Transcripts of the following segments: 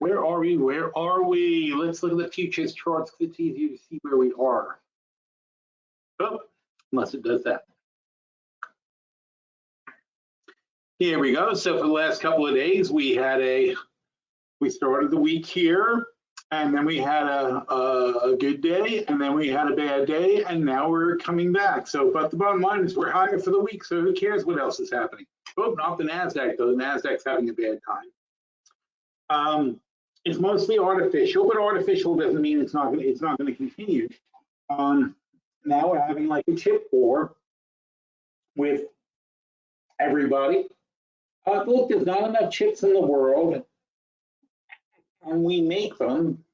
Where are we? Where are we? Let's look at the futures charts because it's easier to see where we are. Oh, unless it does that. Here we go. So for the last couple of days, we started the week here, and then we had a good day, and then we had a bad day, and now we're coming back. So, but the bottom line is we're higher for the week, so who cares what else is happening? Oh, not the NASDAQ, though. The NASDAQ's having a bad time. It's mostly artificial, but artificial doesn't mean it's not going to continue. Now we're having like a chip war with everybody. Look, there's not enough chips in the world, and we make them,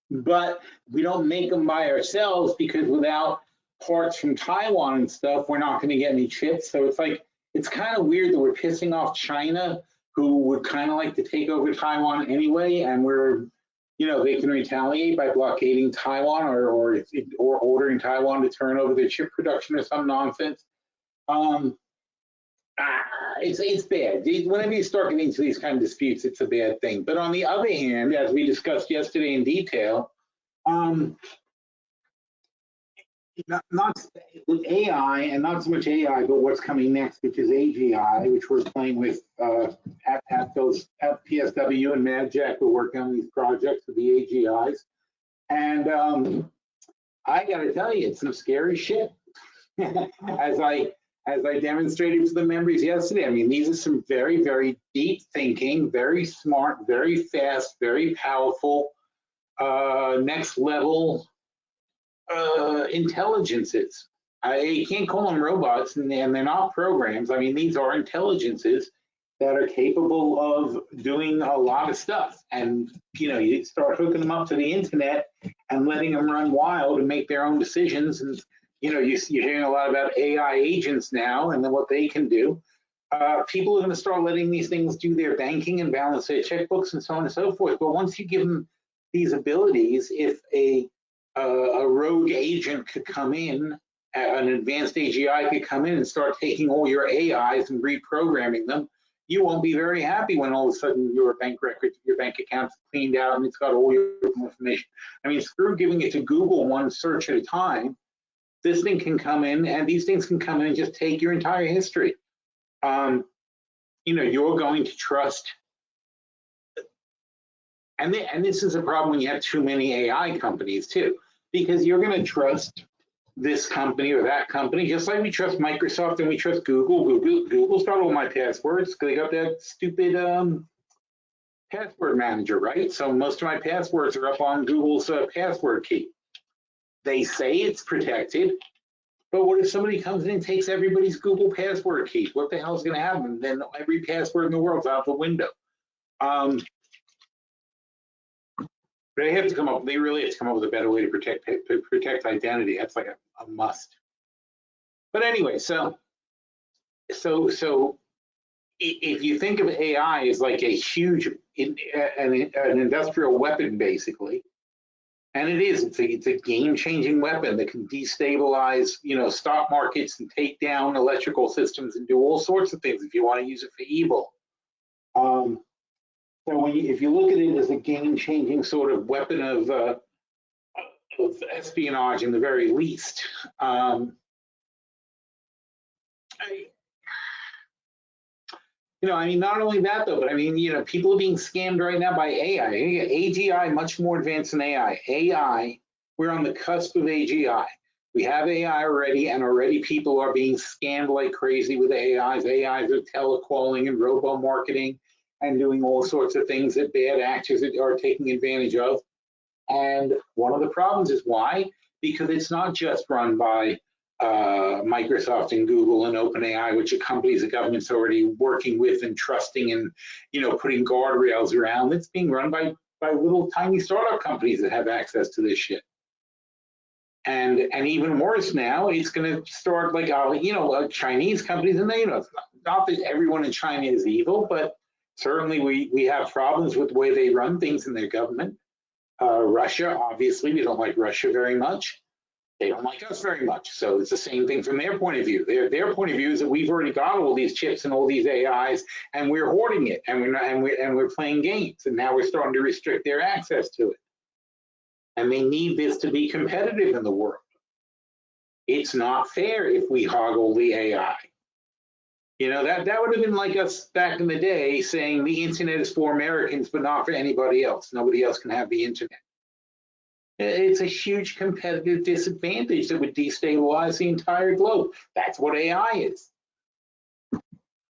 but we don't make them by ourselves because without parts from Taiwan and stuff, we're not going to get any chips. So it's like, it's kind of weird that we're pissing off China, who would kind of like to take over Taiwan anyway, and we're, you know, they can retaliate by blockading Taiwan or ordering Taiwan to turn over their chip production or some nonsense. It's bad. Whenever you start getting into these kind of disputes, it's a bad thing. But on the other hand, as we discussed yesterday in detail, not with AI, and not so much AI, but what's coming next, which is AGI, which we're playing with at PSW and MadJack. We're working on these projects with the AGIs, and I got to tell you, it's some scary shit. As I demonstrated to the members yesterday, I mean, these are some very, very deep thinking, very smart, very fast, very powerful, next level intelligences. You can't call them robots, and they're not programs. I mean, these are intelligences that are capable of doing a lot of stuff. And, you know, you start hooking them up to the internet and letting them run wild and make their own decisions. And, you know, you're hearing a lot about AI agents now and then what they can do. People are going to start letting these things do their banking and balance their checkbooks and so on and so forth. But once you give them these abilities, if a rogue agent could come in, an advanced AGI could come in and start taking all your AIs and reprogramming them, you won't be very happy when all of a sudden your bank records, your bank account's cleaned out and it's got all your information. I mean, screw giving it to Google one search at a time. This thing can come in, and these things can come in and just take your entire history. You know, you're going to trust, and this is a problem when you have too many AI companies too, because you're going to trust this company or that company, just like we trust Microsoft and we trust Google. Google's got all my passwords because they got that stupid password manager, right? So most of my passwords are up on Google's password key. They say it's protected, but what if somebody comes in and takes everybody's Google password key? What the hell is going to happen? Then every password in the world's out the window. They have to come up. They really have to come up with a better way to protect identity. That's like a must. But anyway, so if you think of AI as like a huge an industrial weapon, basically. And it is. It's a game-changing weapon that can destabilize, you know, stock markets and take down electrical systems and do all sorts of things if you want to use it for evil. So if you look at it as a game-changing sort of weapon of espionage, in the very least, you know, I mean, not only that though, but I mean, you know, people are being scammed right now by AI. AGI much more advanced than AI. AI, we're on the cusp of AGI. We have AI already, and already people are being scammed like crazy with AIs. AIs are telecalling and robo-marketing and doing all sorts of things that bad actors are taking advantage of. And one of the problems is why? Because it's not just run by Microsoft and Google and OpenAI, which are companies the government's already working with and trusting and, you know, putting guardrails around. It's being run by little tiny startup companies that have access to this shit. And even worse now, it's going to start like, you know, Chinese companies, and they, you know, not that everyone in China is evil, but certainly we have problems with the way they run things in their government. Russia, obviously, we don't like Russia very much. They don't like us very much. So it's the same thing from their point of view. Their point of view is that we've already got all these chips and all these AIs, and we're hoarding it, and we're playing games, and now we're starting to restrict their access to it. And they need this to be competitive in the world. It's not fair if we hoggle the AI. You know, that would have been like us back in the day saying the internet is for Americans, but not for anybody else. Nobody else can have the internet. It's a huge competitive disadvantage that would destabilize the entire globe. That's what AI is.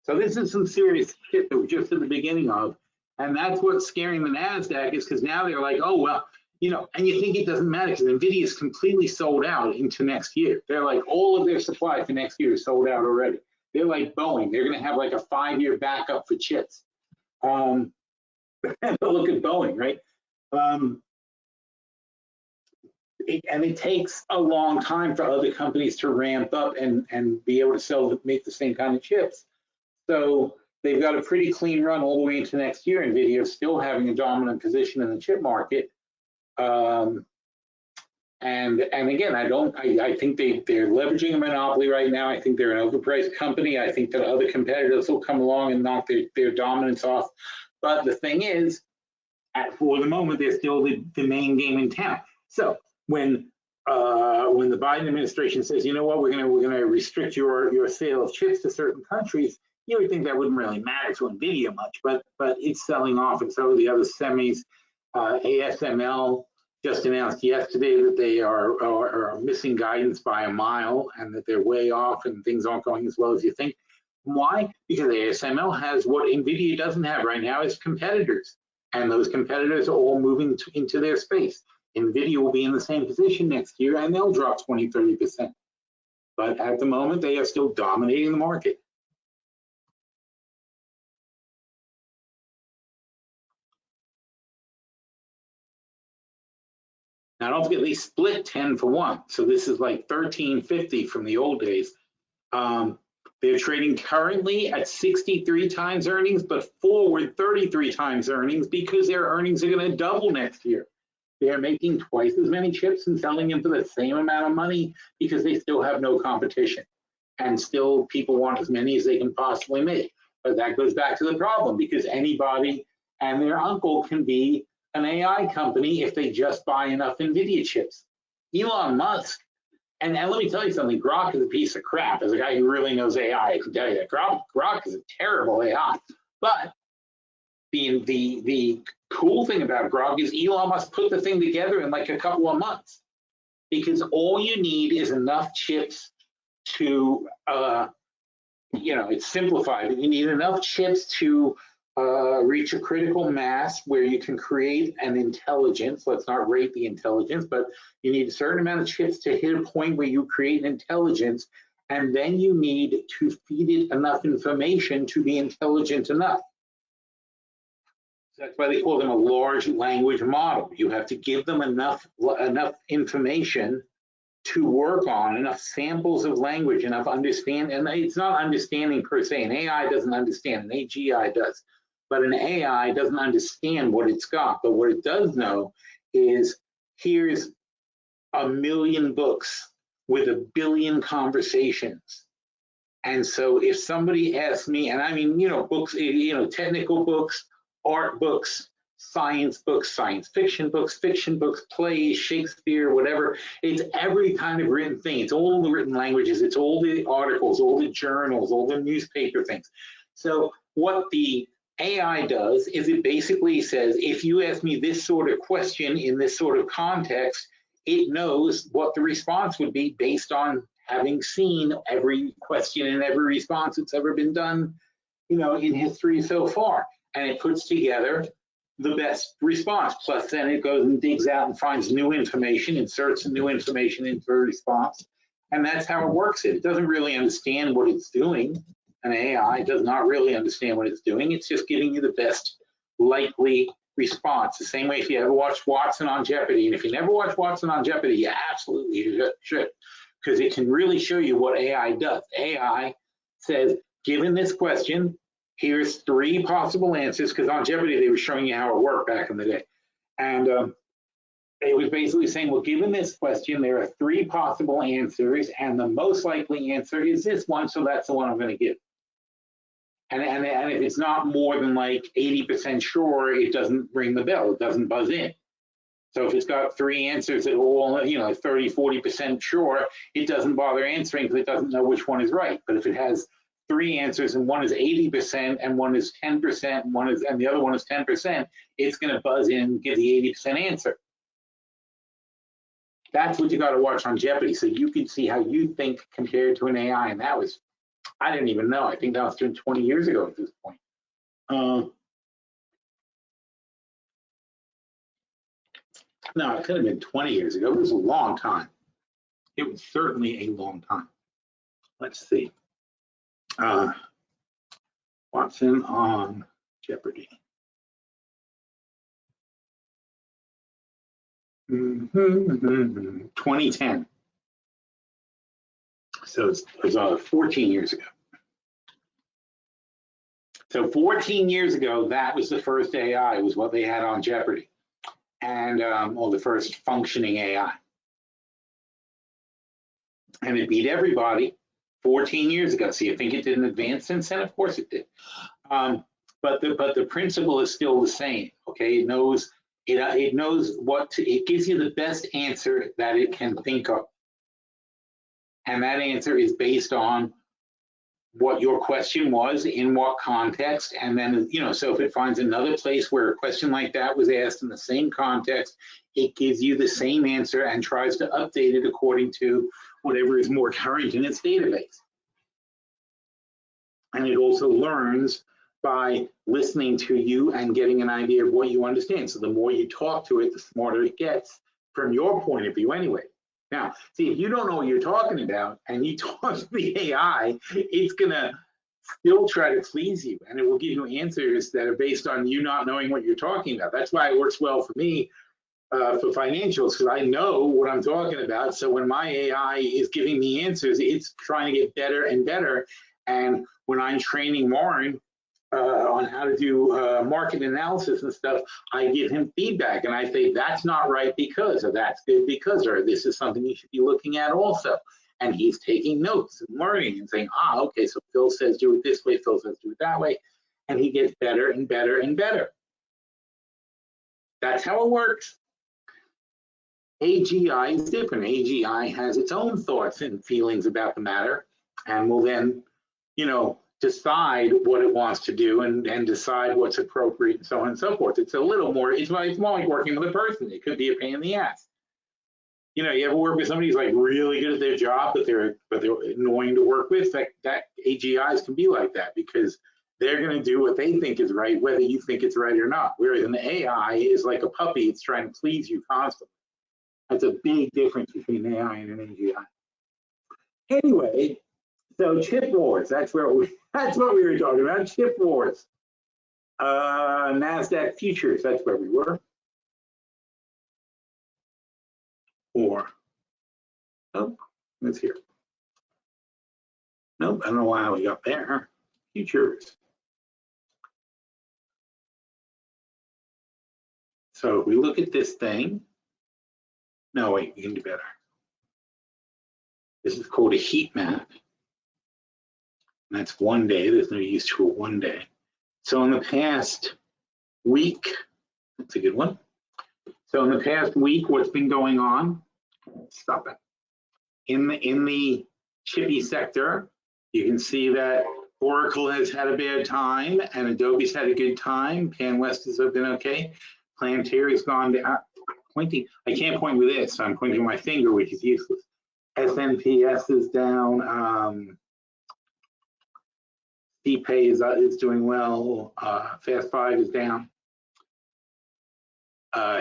So this is some serious shit that we're just at the beginning of. And that's what's scaring the NASDAQ, is because now they're like, oh, well, you know, and you think it doesn't matter because NVIDIA is completely sold out into next year. They're like, all of their supply for next year is sold out already. They're like Boeing. They're going to have like a 5-year backup for chips. Look at Boeing, right? And it takes a long time for other companies to ramp up and be able to make the same kind of chips. So they've got a pretty clean run all the way into next year. NVIDIA is still having a dominant position in the chip market. And again, I think they're leveraging a monopoly right now. I think they're an overpriced company. I think that other competitors will come along and knock their dominance off. But the thing is, for the moment, they're still the main game in town. So when the Biden administration says, you know what, we're gonna restrict your sale of chips to certain countries, you would think that wouldn't really matter to NVIDIA much, but it's selling off, and so are the other semis. ASML just announced yesterday that they are missing guidance by a mile, and that they're way off, and things aren't going as well as you think. Why? Because ASML has what NVIDIA doesn't have right now, is competitors, and those competitors are all moving into their space. NVIDIA will be in the same position next year, and they'll drop 20–30%. But at the moment, they are still dominating the market. Now, don't forget, they split 10 for 1. So this is like 13.50 from the old days. They're trading currently at 63 times earnings, but forward 33 times earnings, because their earnings are going to double next year. They're making twice as many chips and selling them for the same amount of money because they still have no competition. And still people want as many as they can possibly make. But that goes back to the problem, because anybody and their uncle can be an AI company if they just buy enough NVIDIA chips. Elon Musk, and let me tell you something, Grok is a piece of crap. As a guy who really knows AI, I can tell you that Grok is a terrible AI. But the cool thing about Grok is Elon Musk put the thing together in like a couple of months, because all you need is enough chips to, it's simplified. You need enough chips to reach a critical mass where you can create an intelligence. Let's not rate the intelligence, but you need a certain amount of chips to hit a point where you create an intelligence, and then you need to feed it enough information to be intelligent enough. That's why they call them a large language model. You have to give them enough information to work on, enough samples of language, enough understand. And it's not understanding per se. An AI doesn't understand. An AGI does. But an AI doesn't understand what it's got. But what it does know is, here's 1 million books with 1 billion conversations. And so if somebody asks me, and I mean, books, technical books, art books, science fiction books, plays, Shakespeare, whatever. It's every kind of written thing. It's all the written languages. It's all the articles, all the journals, all the newspaper things. So what the AI does is it basically says, if you ask me this sort of question in this sort of context, it knows what the response would be based on having seen every question and every response that's ever been done, in history so far. And it puts together the best response. Plus then it goes and digs out and finds new information, inserts new information into a response. And that's how it works. It doesn't really understand what it's doing. An AI does not really understand what it's doing. It's just giving you the best likely response. The same way if you ever watched Watson on Jeopardy. And if you never watched Watson on Jeopardy, you absolutely should, because it can really show you what AI does. AI says, given this question, here's 3 possible answers, because on Jeopardy, they were showing you how it worked back in the day. And It was basically saying, well, given this question, there are 3 possible answers, and the most likely answer is this one, so that's the one I'm going to give. And if it's not more than like 80% sure, it doesn't ring the bell, it doesn't buzz in. So if it's got 3 answers that are all, 30, 40% sure, it doesn't bother answering because it doesn't know which one is right. But if it has 3 answers and one is 80% and one is 10% and the other one is 10%, it's going to buzz in and give the 80% answer. That's what you got to watch on Jeopardy, so you can see how you think compared to an AI. And that was, I didn't even know. I think that was 20 years ago at this point. No, it could have been 20 years ago. It was a long time. It was certainly a long time. Let's see. Watson on Jeopardy. 2010. So it was 14 years ago. So 14 years ago, that was the first AI, was what they had on Jeopardy. And, well, the first functioning AI. And it beat everybody 14 years ago. So you think it didn't advance since then? Of course it did. But the principle is still the same, okay? It knows it gives you the best answer that it can think of. And that answer is based on what your question was, in what context, and then, so if it finds another place where a question like that was asked in the same context, it gives you the same answer and tries to update it according to whatever is more current in its database. And it also learns by listening to you and getting an idea of what you understand. So the more you talk to it, the smarter it gets from your point of view anyway. Now, see, if you don't know what you're talking about and you talk to the AI, it's gonna still try to please you, and it will give you answers that are based on you not knowing what you're talking about. That's why it works well for me for financials, because I know what I'm talking about. So when my AI is giving me answers, it's trying to get better and better. And when I'm training Warren on how to do market analysis and stuff, I give him feedback and I say, that's not right because, or that's good because, or this is something you should be looking at also. And he's taking notes and learning and saying, okay, so Phil says do it this way, Phil says do it that way. And he gets better and better and better. That's how it works. AGI is different. AGI has its own thoughts and feelings about the matter and will then, decide what it wants to do and decide what's appropriate and so on and so forth. It's a little more, it's more like working with a person. It could be a pain in the ass. You ever work with somebody who's like really good at their job, but they're annoying to work with? That AGIs can be like that because they're going to do what they think is right, whether you think it's right or not. Whereas an AI is like a puppy; it's trying to please you constantly. That's a big difference between an AI and an AGI. Anyway, so chip wars. That's what we were talking about. Chip wars. NASDAQ futures. That's where we were. Or, it's here. Nope, I don't know why we got there. Futures. So if we look at this thing, no, wait, we can do better. This is called a heat map. And that's 1 day. There's no use to a 1 day. So in the past week, that's a good one. So in the past week, what's been going on? Stop it. In the chippy sector, you can see that Oracle has had a bad time and Adobe's had a good time. PanWest has been okay. Planetary has gone down. I can't point with this, so I'm pointing with my finger, which is useless. SNPS is down. CPay is doing well. Fast 5 is down.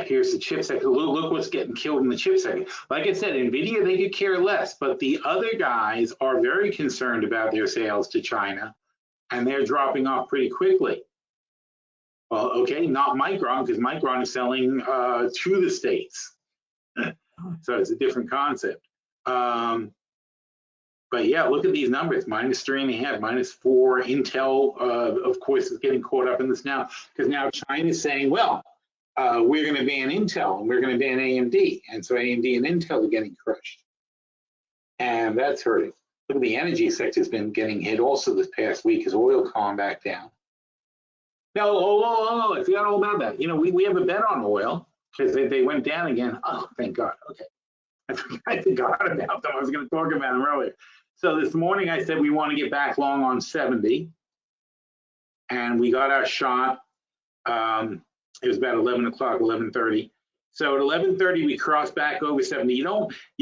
Here's the chip sector. Look what's getting killed in the chip sector. Like I said, NVIDIA, they could care less, but the other guys are very concerned about their sales to China, and they're dropping off pretty quickly. Well, okay, not Micron, because Micron is selling to the States. So it's a different concept. But yeah, look at these numbers, -3.5, -4. Intel, of course, is getting caught up in this now, because now China's saying, well, we're going to ban Intel and we're going to ban AMD. And so AMD and Intel are getting crushed. And that's hurting. Look at the energy sector has been getting hit also this past week as oil calmed back down. No, I forgot all about that. You know, we have a bet on oil because they went down again. Oh, thank God. Okay. I forgot about them. I was going to talk about them earlier. So this morning I said we want to get back long on 70. And we got our shot. It was about 11 o'clock, 11:30. So at 11:30 we crossed back over 70. You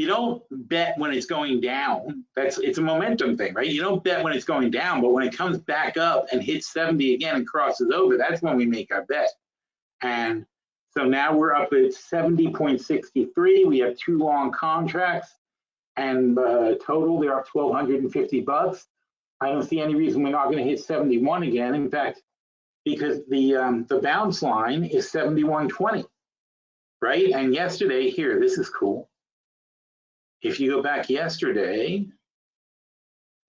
don't bet when it's going down. It's a momentum thing, right? You don't bet when it's going down, but when it comes back up and hits 70 again and crosses over, that's when we make our bet. And so now we're up at 70.63. We have 2 long contracts, and total they're up $1,250. I don't see any reason we're not going to hit 71 again. In fact, because the bounce line is 71.20, right? And yesterday, here, this is cool. If you go back yesterday,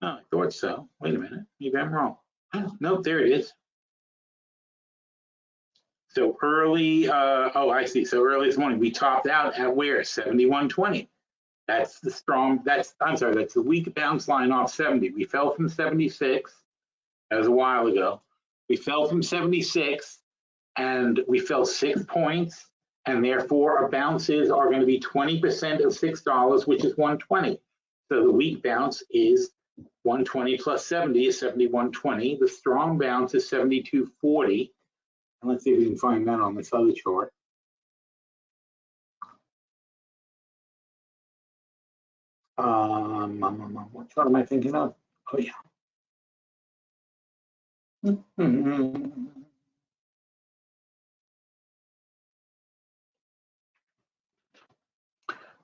oh, I thought so. Wait a minute, maybe I'm wrong. Oh, nope, there it is. So early, oh, I see. So early this morning, we topped out at where? 71.20. That's the strong, that's the weak bounce line off 70. We fell from 76. That was a while ago. We fell from 76 and we fell 6 points, and therefore our bounces are going to be 20% of $6, which is 120. So the weak bounce is 120 plus 70 is 71.20. The strong bounce is 72.40. And let's see if we can find that on this other chart. What chart am I thinking of? Oh yeah.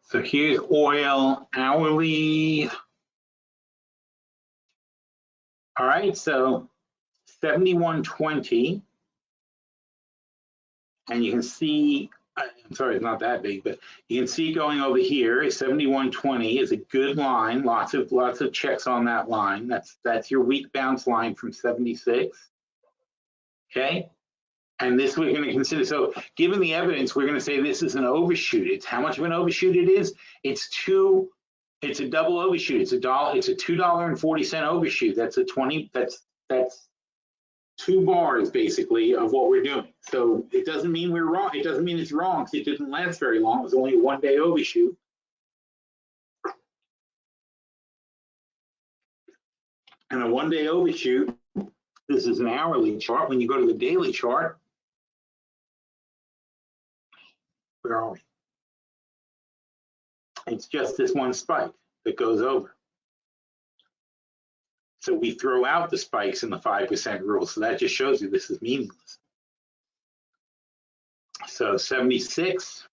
So here's oil hourly. All right, so 71.20, and you can see, I'm sorry, it's not that big, but you can see going over here is 71.20 is a good line. Lots of checks on that line. That's your weak bounce line from 76. Okay, and this we're going to consider. So given the evidence, we're going to say this is an overshoot. It's how much of an overshoot it is. It's a double overshoot. It's a $2.40 overshoot. That's a 20. That's 2 bars basically of what we're doing. So it doesn't mean we're wrong. It doesn't mean it's wrong because it didn't last very long. It was only a 1-day overshoot. And a 1-day overshoot, this is an hourly chart. When you go to the daily chart, where are we? It's just this one spike that goes over. So we throw out the spikes in the 5% rule. So that just shows you this is meaningless. So 76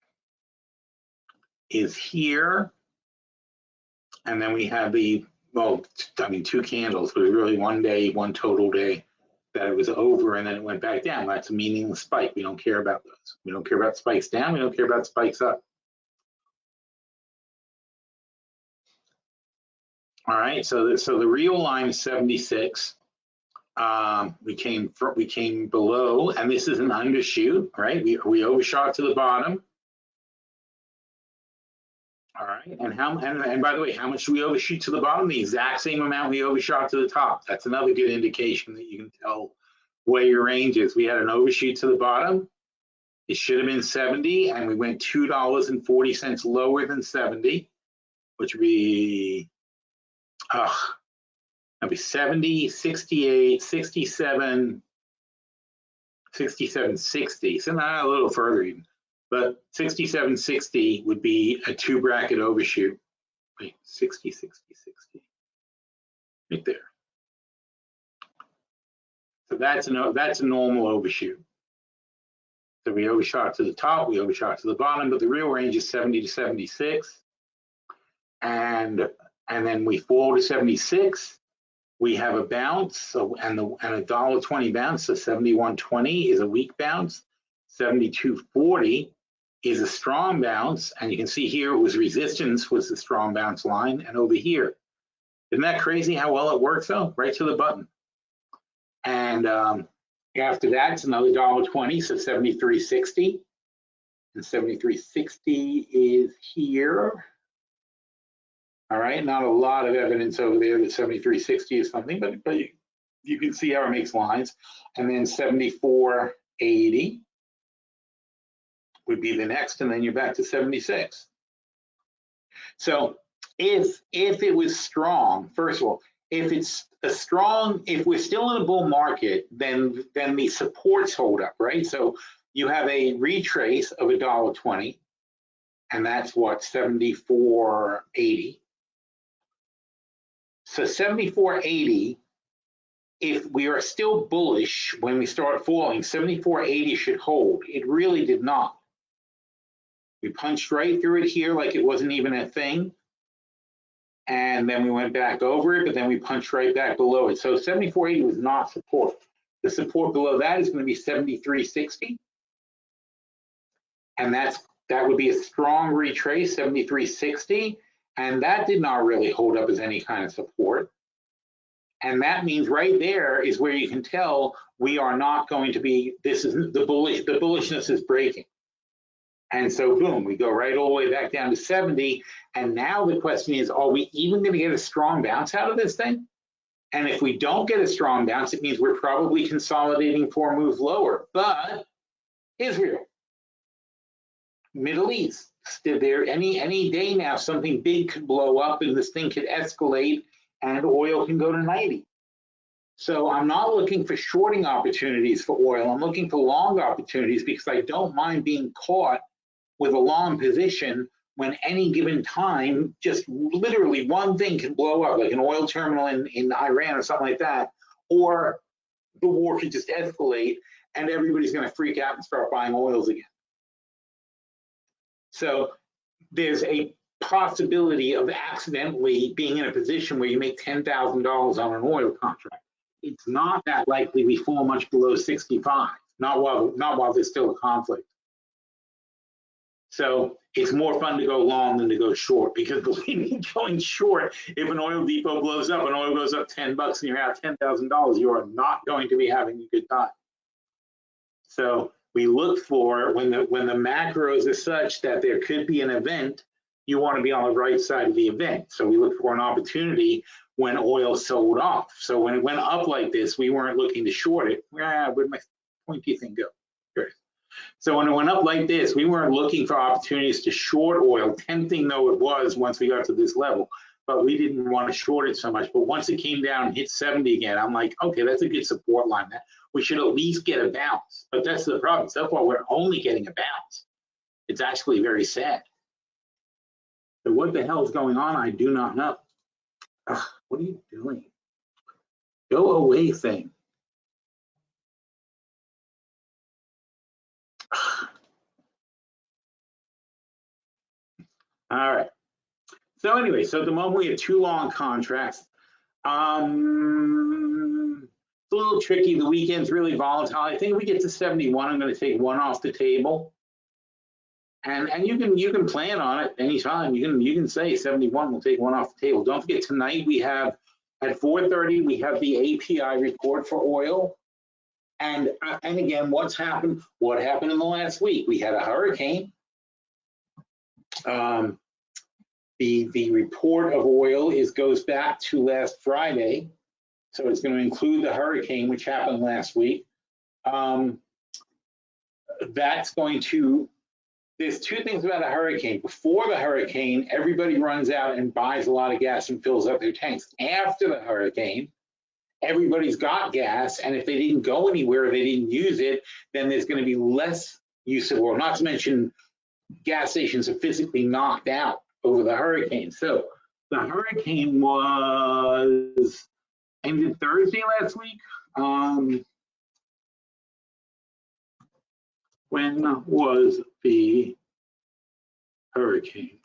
is here. And then we have the, well, I mean, 2 candles, but it was really 1 day, 1 total day that it was over and then it went back down. That's a meaningless spike. We don't care about those. We don't care about spikes down. We don't care about spikes up. All right, so the real line is 76. We came below, and this is an undershoot, right? We overshot to the bottom. All right, and by the way, how much do we overshoot to the bottom? The exact same amount we overshot to the top. That's another good indication that you can tell where your range is. We had an overshoot to the bottom. It should have been 70, and we went $2.40 lower than 70, which would be, that'd be 70, 68, 67, 67.60. So not a little further even, but 67.60 would be a 2-bracket overshoot. Wait, 60, 60, 60, right there. So that's a normal overshoot. So we overshot to the top, we overshot to the bottom, but the real range is 70 to 76. And then we fall to 76. We have a bounce, so and a $1.20 bounce, so 71.20 is a weak bounce. 72.40 is a strong bounce, and you can see here it was resistance was the strong bounce line, and over here. Isn't that crazy how well it works though? Right to the button. And after that, it's another $1.20, so 73.60. And 73.60 is here. All right, not a lot of evidence over there that 73.60 is something, but you can see how it makes lines. And then 74.80 would be the next, and then you're back to 76. So if it was strong, first of all, if it's a strong, if we're still in a bull market, then the supports hold up, right? So you have a retrace of $1.20, and that's what, 74.80. So 74.80, if we are still bullish when we start falling, 74.80 should hold. It really did not. We punched right through it here like it wasn't even a thing. And then we went back over it, but then we punched right back below it. So 74.80 was not support. The support below that is going to be 73.60. And that would be a strong retrace, 73.60. And that did not really hold up as any kind of support. And that means right there is where you can tell we are not going to be, this is the bullishness is breaking. And so boom, we go right all the way back down to 70. And now the question is, are we even going to get a strong bounce out of this thing? And if we don't get a strong bounce, it means we're probably consolidating for a move lower. But Israel, Middle East, there any day now something big could blow up and this thing could escalate and oil can go to 90. So I'm not looking for shorting opportunities for oil. I'm looking for long opportunities because I don't mind being caught with a long position when any given time, just literally one thing can blow up, like an oil terminal in Iran or something like that, or the war could just escalate and everybody's going to freak out and start buying oils again. So there's a possibility of accidentally being in a position where you make $10,000 on an oil contract. It's not that likely we fall much below 65, not while there's still a conflict. So it's more fun to go long than to go short, because believe me, going short, if an oil depot blows up and oil goes up $10 and you're out $10,000, you are not going to be having a good time. So we look for when the macros are such that there could be an event, you want to be on the right side of the event. So we look for an opportunity when oil sold off. So when it went up like this, we weren't looking to short it. Where'd my pointy thing go? Here. So when it went up like this, we weren't looking for opportunities to short oil, tempting though it was once we got to this level, but we didn't want to short it so much. But once it came down and hit 70 again, I'm like, okay, that's a good support line. We should at least get a bounce. But that's the problem. So far, we're only getting a bounce. It's actually very sad. So what the hell is going on? I do not know. Ugh, what are you doing? Go away thing. All right. So anyway, so at the moment we have two long contracts. It's a little tricky. The weekend's really volatile. I think if we get to 71, I'm going to take one off the table. And you can plan on it anytime. You can say 71, we'll take one off the table. Don't forget tonight we have at 4:30 we have the API report for oil. And again, what happened in the last week? We had a hurricane. The report of oil goes back to last Friday, so it's going to include the hurricane which happened last week. That's going to. There's two things about a hurricane. Before the hurricane, everybody runs out and buys a lot of gas and fills up their tanks. After the hurricane, everybody's got gas, and if they didn't go anywhere, they didn't use it, then there's going to be less use of oil. Not to mention, gas stations are physically knocked out over the hurricane. So the hurricane was ended Thursday last week. When was the hurricane?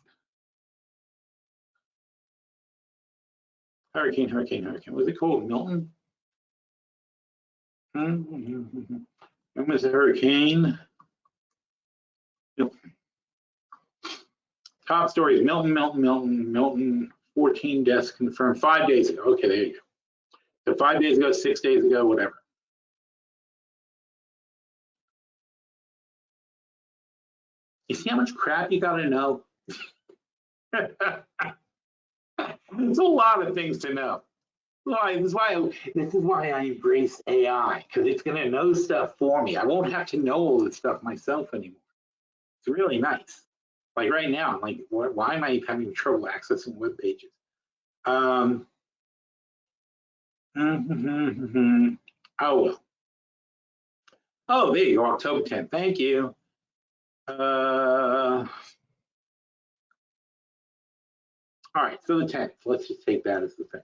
Hurricane. Was it called Milton? When was the hurricane? Milton. Top stories, Milton, 14 deaths confirmed 5 days ago. Okay, there you go. So 5 days ago, 6 days ago, whatever. You see how much crap you got to know? It's a lot of things to know. This is why I embrace AI, because it's going to know stuff for me. I won't have to know all this stuff myself anymore. It's really nice. Like right now, I'm like, why am I having trouble accessing web pages? Oh well. Oh, there you go, October 10th. Thank you. All right, so the 10th. Let's just take that as the thing.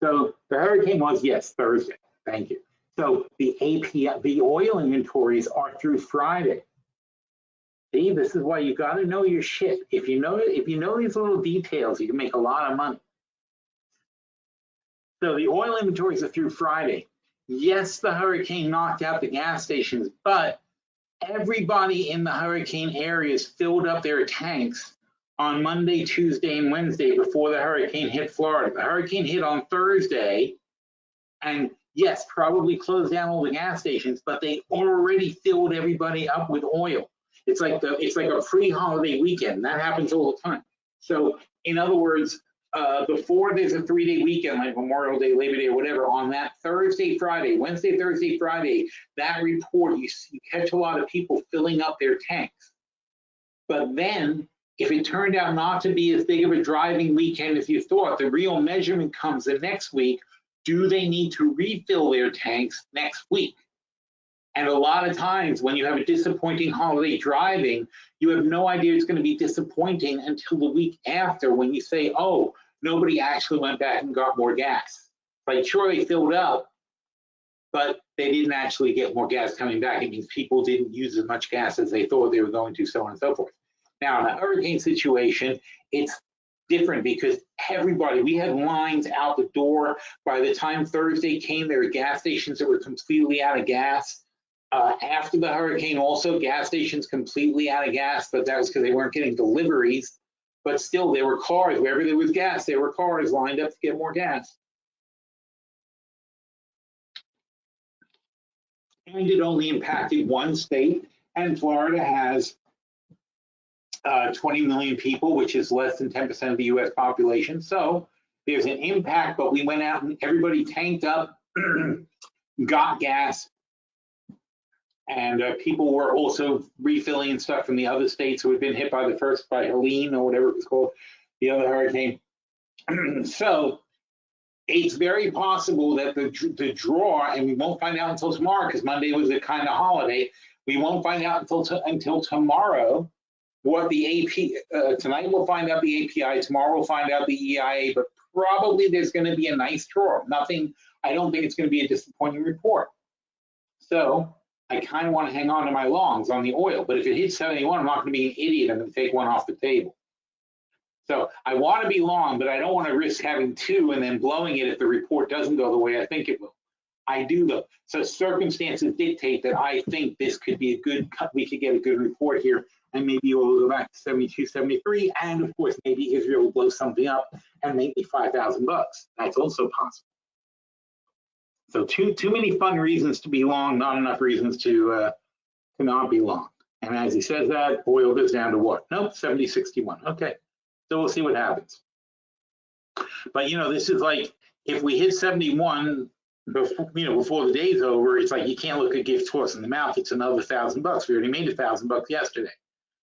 So the hurricane was, yes, Thursday. Thank you. So the API, the oil inventories are through Friday. See, this is why you got to know your shit. If you know these little details, you can make a lot of money. So the oil inventories are through Friday. Yes, the hurricane knocked out the gas stations, but everybody in the hurricane areas filled up their tanks on Monday, Tuesday, and Wednesday before the hurricane hit Florida. The hurricane hit on Thursday, and yes, probably closed down all the gas stations, but they already filled everybody up with oil. It's like a pre-holiday weekend. That happens all the time. So in other words, before there's a 3-day weekend like Memorial Day, Labor Day, or whatever, on that Thursday, Friday, Wednesday, Thursday, Friday, that report, you catch a lot of people filling up their tanks. But then, if it turned out not to be as big of a driving weekend as you thought, the real measurement comes the next week. Do they need to refill their tanks next week? And a lot of times when you have a disappointing holiday driving, you have no idea it's going to be disappointing until the week after when you say, oh, nobody actually went back and got more gas. Like, sure, they filled up, but they didn't actually get more gas coming back. It means people didn't use as much gas as they thought they were going to, so on and so forth. Now, in a hurricane situation, it's different because we had lines out the door. By the time Thursday came, there were gas stations that were completely out of gas. After the hurricane, also gas stations completely out of gas, but that was because they weren't getting deliveries. But still, there were cars. Wherever there was gas, there were cars lined up to get more gas. And it only impacted one state, and Florida has 20 million people, which is less than 10% of the US population. So there's an impact, but we went out and everybody tanked up, got gas, and people were also refilling stuff from the other states who had been hit by Helene or whatever it was called, the other hurricane. So it's very possible that the draw, and we won't find out until tomorrow because Monday was a kind of holiday. We won't find out until tomorrow what the AP, tonight we'll find out the API, tomorrow we'll find out the EIA, but probably there's going to be a nice draw. I don't think it's going to be a disappointing report. So I kind of want to hang on to my longs on the oil, but if it hits 71, I'm not going to be an idiot. I'm going to take one off the table. So I want to be long, but I don't want to risk having two and then blowing it if the report doesn't go the way I think it will. I do though. So circumstances dictate that I think this could be we could get a good report here, and maybe we'll go back to 72, 73, and of course maybe Israel will blow something up and make me $5,000. That's also possible. So too many fun reasons to be long, not enough reasons to not be long. And as he says that, oil goes down to what? Nope, 70.61. Okay, so we'll see what happens. But this is like if we hit 71 before the day's over, it's like you can't look a gift horse in the mouth. It's another $1,000. We already made $1,000 yesterday,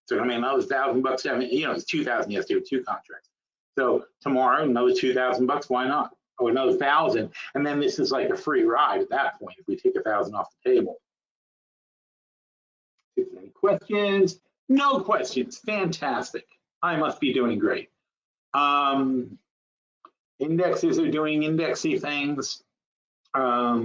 so I mean another $1,000. It's 2,000 yesterday with 2 contracts. So tomorrow another $2,000. Why not? Or another 1,000, and then this is like a free ride at that point if we take 1,000 off the table. Any questions? No questions. Fantastic. I must be doing great. Indexes are doing indexy things. All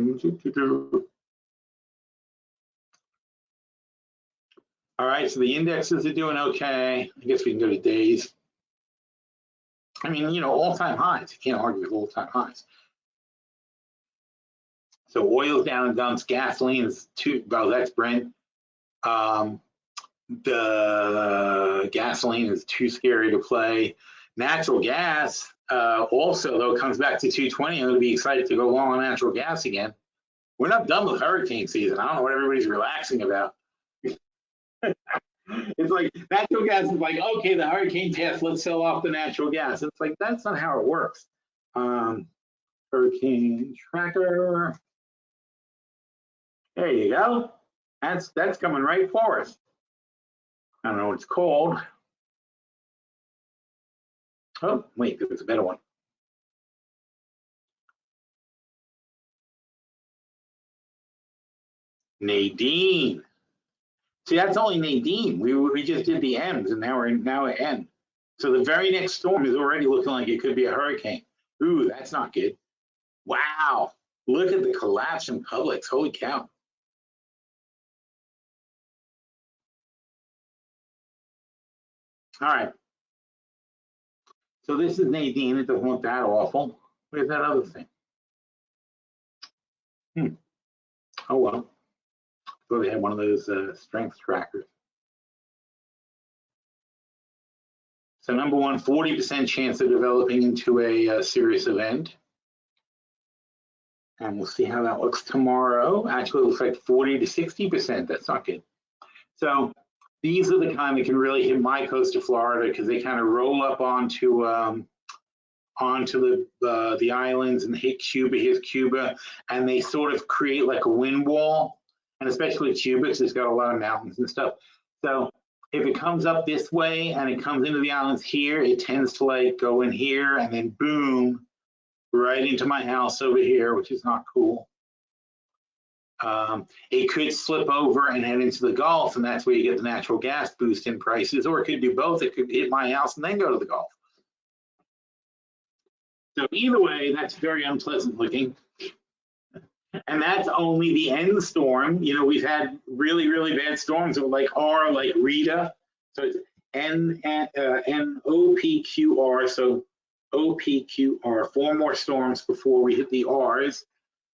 right, so the indexes are doing okay. I guess we can go to days. I mean, all-time highs. You can't argue with all-time highs. So oil's down in dumps. Gasoline is that's Brent. The gasoline is too scary to play. Natural gas also, though, comes back to 220. I'm going to be excited to go long on natural gas again. We're not done with hurricane season. I don't know what everybody's relaxing about. It's like natural gas is like, okay, the hurricane passed, let's sell off the natural gas. It's like, that's not how it works. Hurricane tracker. There you go. That's coming right for us. I don't know what it's called. Oh, wait, there was a better one. Nadine. See, that's only Nadine. We just did the M's, and now we're at N. So the very next storm is already looking like it could be a hurricane. Ooh, that's not good. Wow. Look at the collapse in Publix. Holy cow. All right. So this is Nadine. It doesn't look that awful. Where's that other thing? Oh, well. So they had one of those strength trackers. So number one, 40% chance of developing into a serious event. And we'll see how that looks tomorrow. Actually, it looks like 40 to 60%. That's not good. So these are the kind that can really hit my coast of Florida because they kind of roll up onto the islands and hit Cuba. Here's Cuba, and they sort of create like a wind wall. And especially Cuba, because it's got a lot of mountains and stuff. So if it comes up this way and it comes into the islands here, it tends to like go in here and then boom, right into my house over here, which is not cool. It could slip over and head into the Gulf, and that's where you get the natural gas boost in prices, or it could do both. It could hit my house and then go to the Gulf. So either way, that's very unpleasant looking. And that's only the end storm. You know, we've had really, really bad storms of like R, like Rita. So it's NOPQR. So OPQR, 4 more storms before we hit the R's.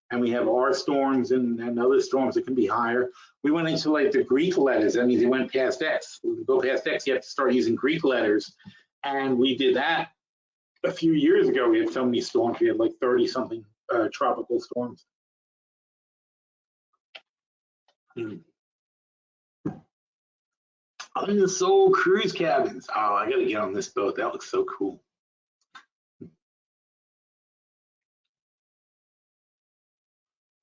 And we have R storms and other storms that can be higher. We went into like the Greek letters. That means it went past X. When we go past X, you have to start using Greek letters. And we did that a few years ago. We had so many storms. We had like 30 something tropical storms. Unsold cruise cabins. Oh, I gotta get on this boat. That looks so cool.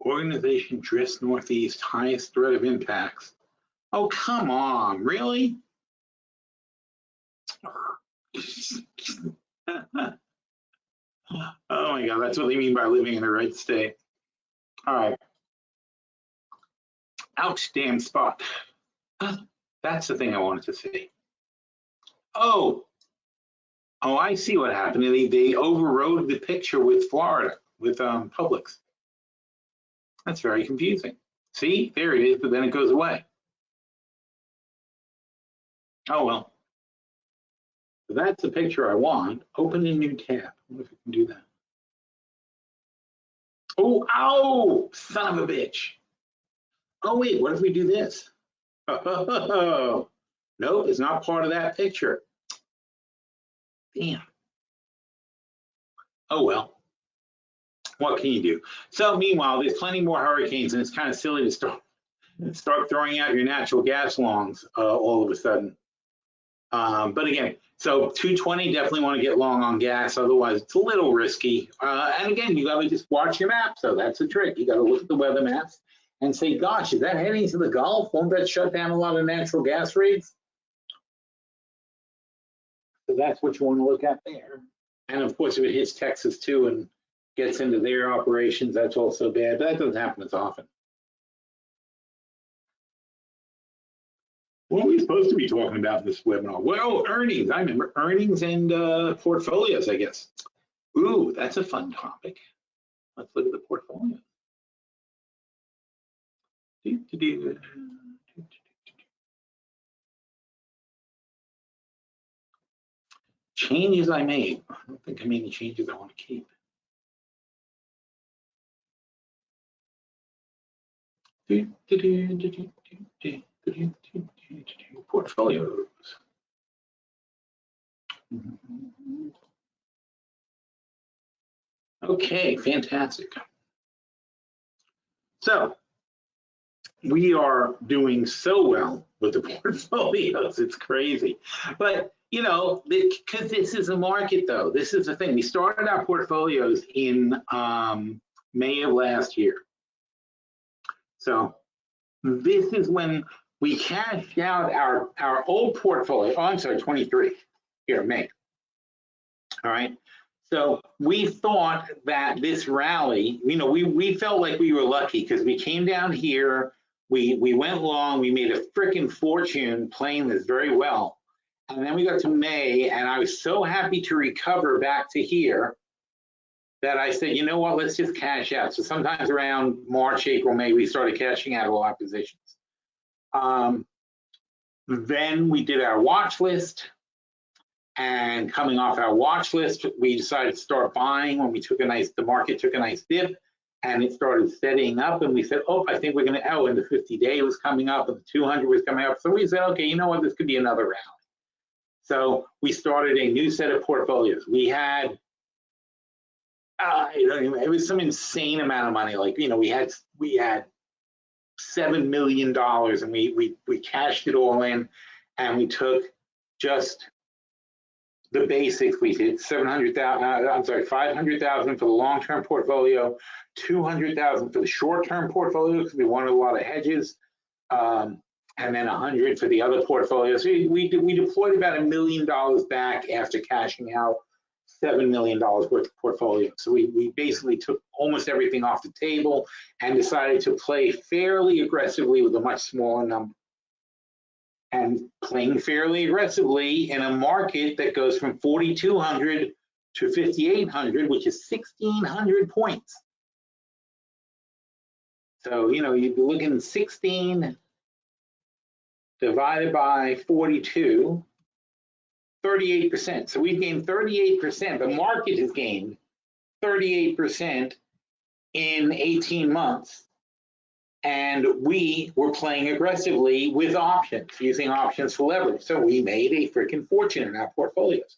Organization drifts northeast, highest threat of impacts. Oh, come on, really? Oh my God, that's what they mean by living in the right state. All right. Ouch, damn spot. That's the thing I wanted to see. Oh, I see what happened. They overrode the picture with Florida, with Publix. That's very confusing. See, there it is, but then it goes away. Oh well. So that's the picture I want. Open a new tab. I wonder if I can do that. Oh, ow, son of a bitch. Oh wait, what if we do this? Oh, nope, it's not part of that picture. Damn. Oh well. What can you do? So meanwhile, there's plenty more hurricanes, and it's kind of silly to start throwing out your natural gas longs all of a sudden. But again, so 220 definitely want to get long on gas, otherwise it's a little risky. And again, you got to just watch your map. So that's the trick. You got to look at the weather maps and say, gosh, is that heading to the Gulf? Won't that shut down a lot of natural gas rigs? So that's what you want to look at there. And of course, if it hits Texas too and gets into their operations, that's also bad, but that doesn't happen as often. What are we supposed to be talking about in this webinar? Well, earnings. I remember earnings and portfolios, I guess. Ooh, that's a fun topic. Let's look at the portfolio. Changes I made. I don't think I made any changes I want to keep. Portfolios. Okay, fantastic. So we are doing so well with the portfolios. It's crazy. But, you know, because this is a market, though. This is the thing. We started our portfolios in May of last year. So this is when we cashed out our old portfolio. Oh, I'm sorry, 23 here, May. All right. So we thought that this rally, you know, we felt like we were lucky because we came down here, we went long, we made a freaking fortune playing this very well. And then we got to May, and I was so happy to recover back to here that I said, you know what, let's just cash out. So sometimes around March, April, May, we started cashing out all our positions. Then we did our watch list. And coming off our watch list, we decided to start buying when we took the market took a nice dip and it started steadying up. And we said, oh, I think we're going to, and the 50-day was coming up and the 200 was coming up. So we said, okay, you know what, this could be another rally. So we started a new set of portfolios. We had, it was some insane amount of money. Like, you know, we had $7 million and we cashed it all in and we took just the basics. We did 500,000 for the long-term portfolio, 200,000 for the short-term portfolio because we wanted a lot of hedges, and then 100 for the other portfolios. So we deployed about $1 million back after cashing out $7 million worth of portfolio. So we basically took almost everything off the table and decided to play fairly aggressively with a much smaller number. And playing fairly aggressively in a market that goes from 4,200 to 5,800, which is 1,600 points. So, you know, you'd be looking 16 divided by 42, 38%. So we've gained 38%. The market has gained 38% in 18 months. And we were playing aggressively with options, using options for leverage. So we made a freaking fortune in our portfolios.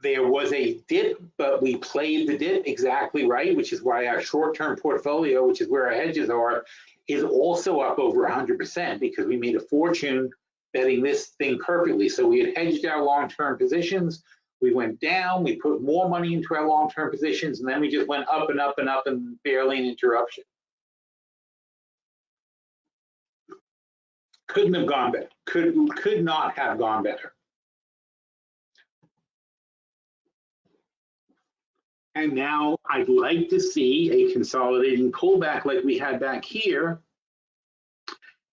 There was a dip, but we played the dip exactly right, which is why our short-term portfolio, which is where our hedges are, is also up over 100% because we made a fortune betting this thing perfectly. So we had hedged our long-term positions. We went down, we put more money into our long-term positions, and then we just went up and up and up and barely an interruption. Couldn't have gone better. Could not have gone better. And now I'd like to see a consolidating pullback like we had back here.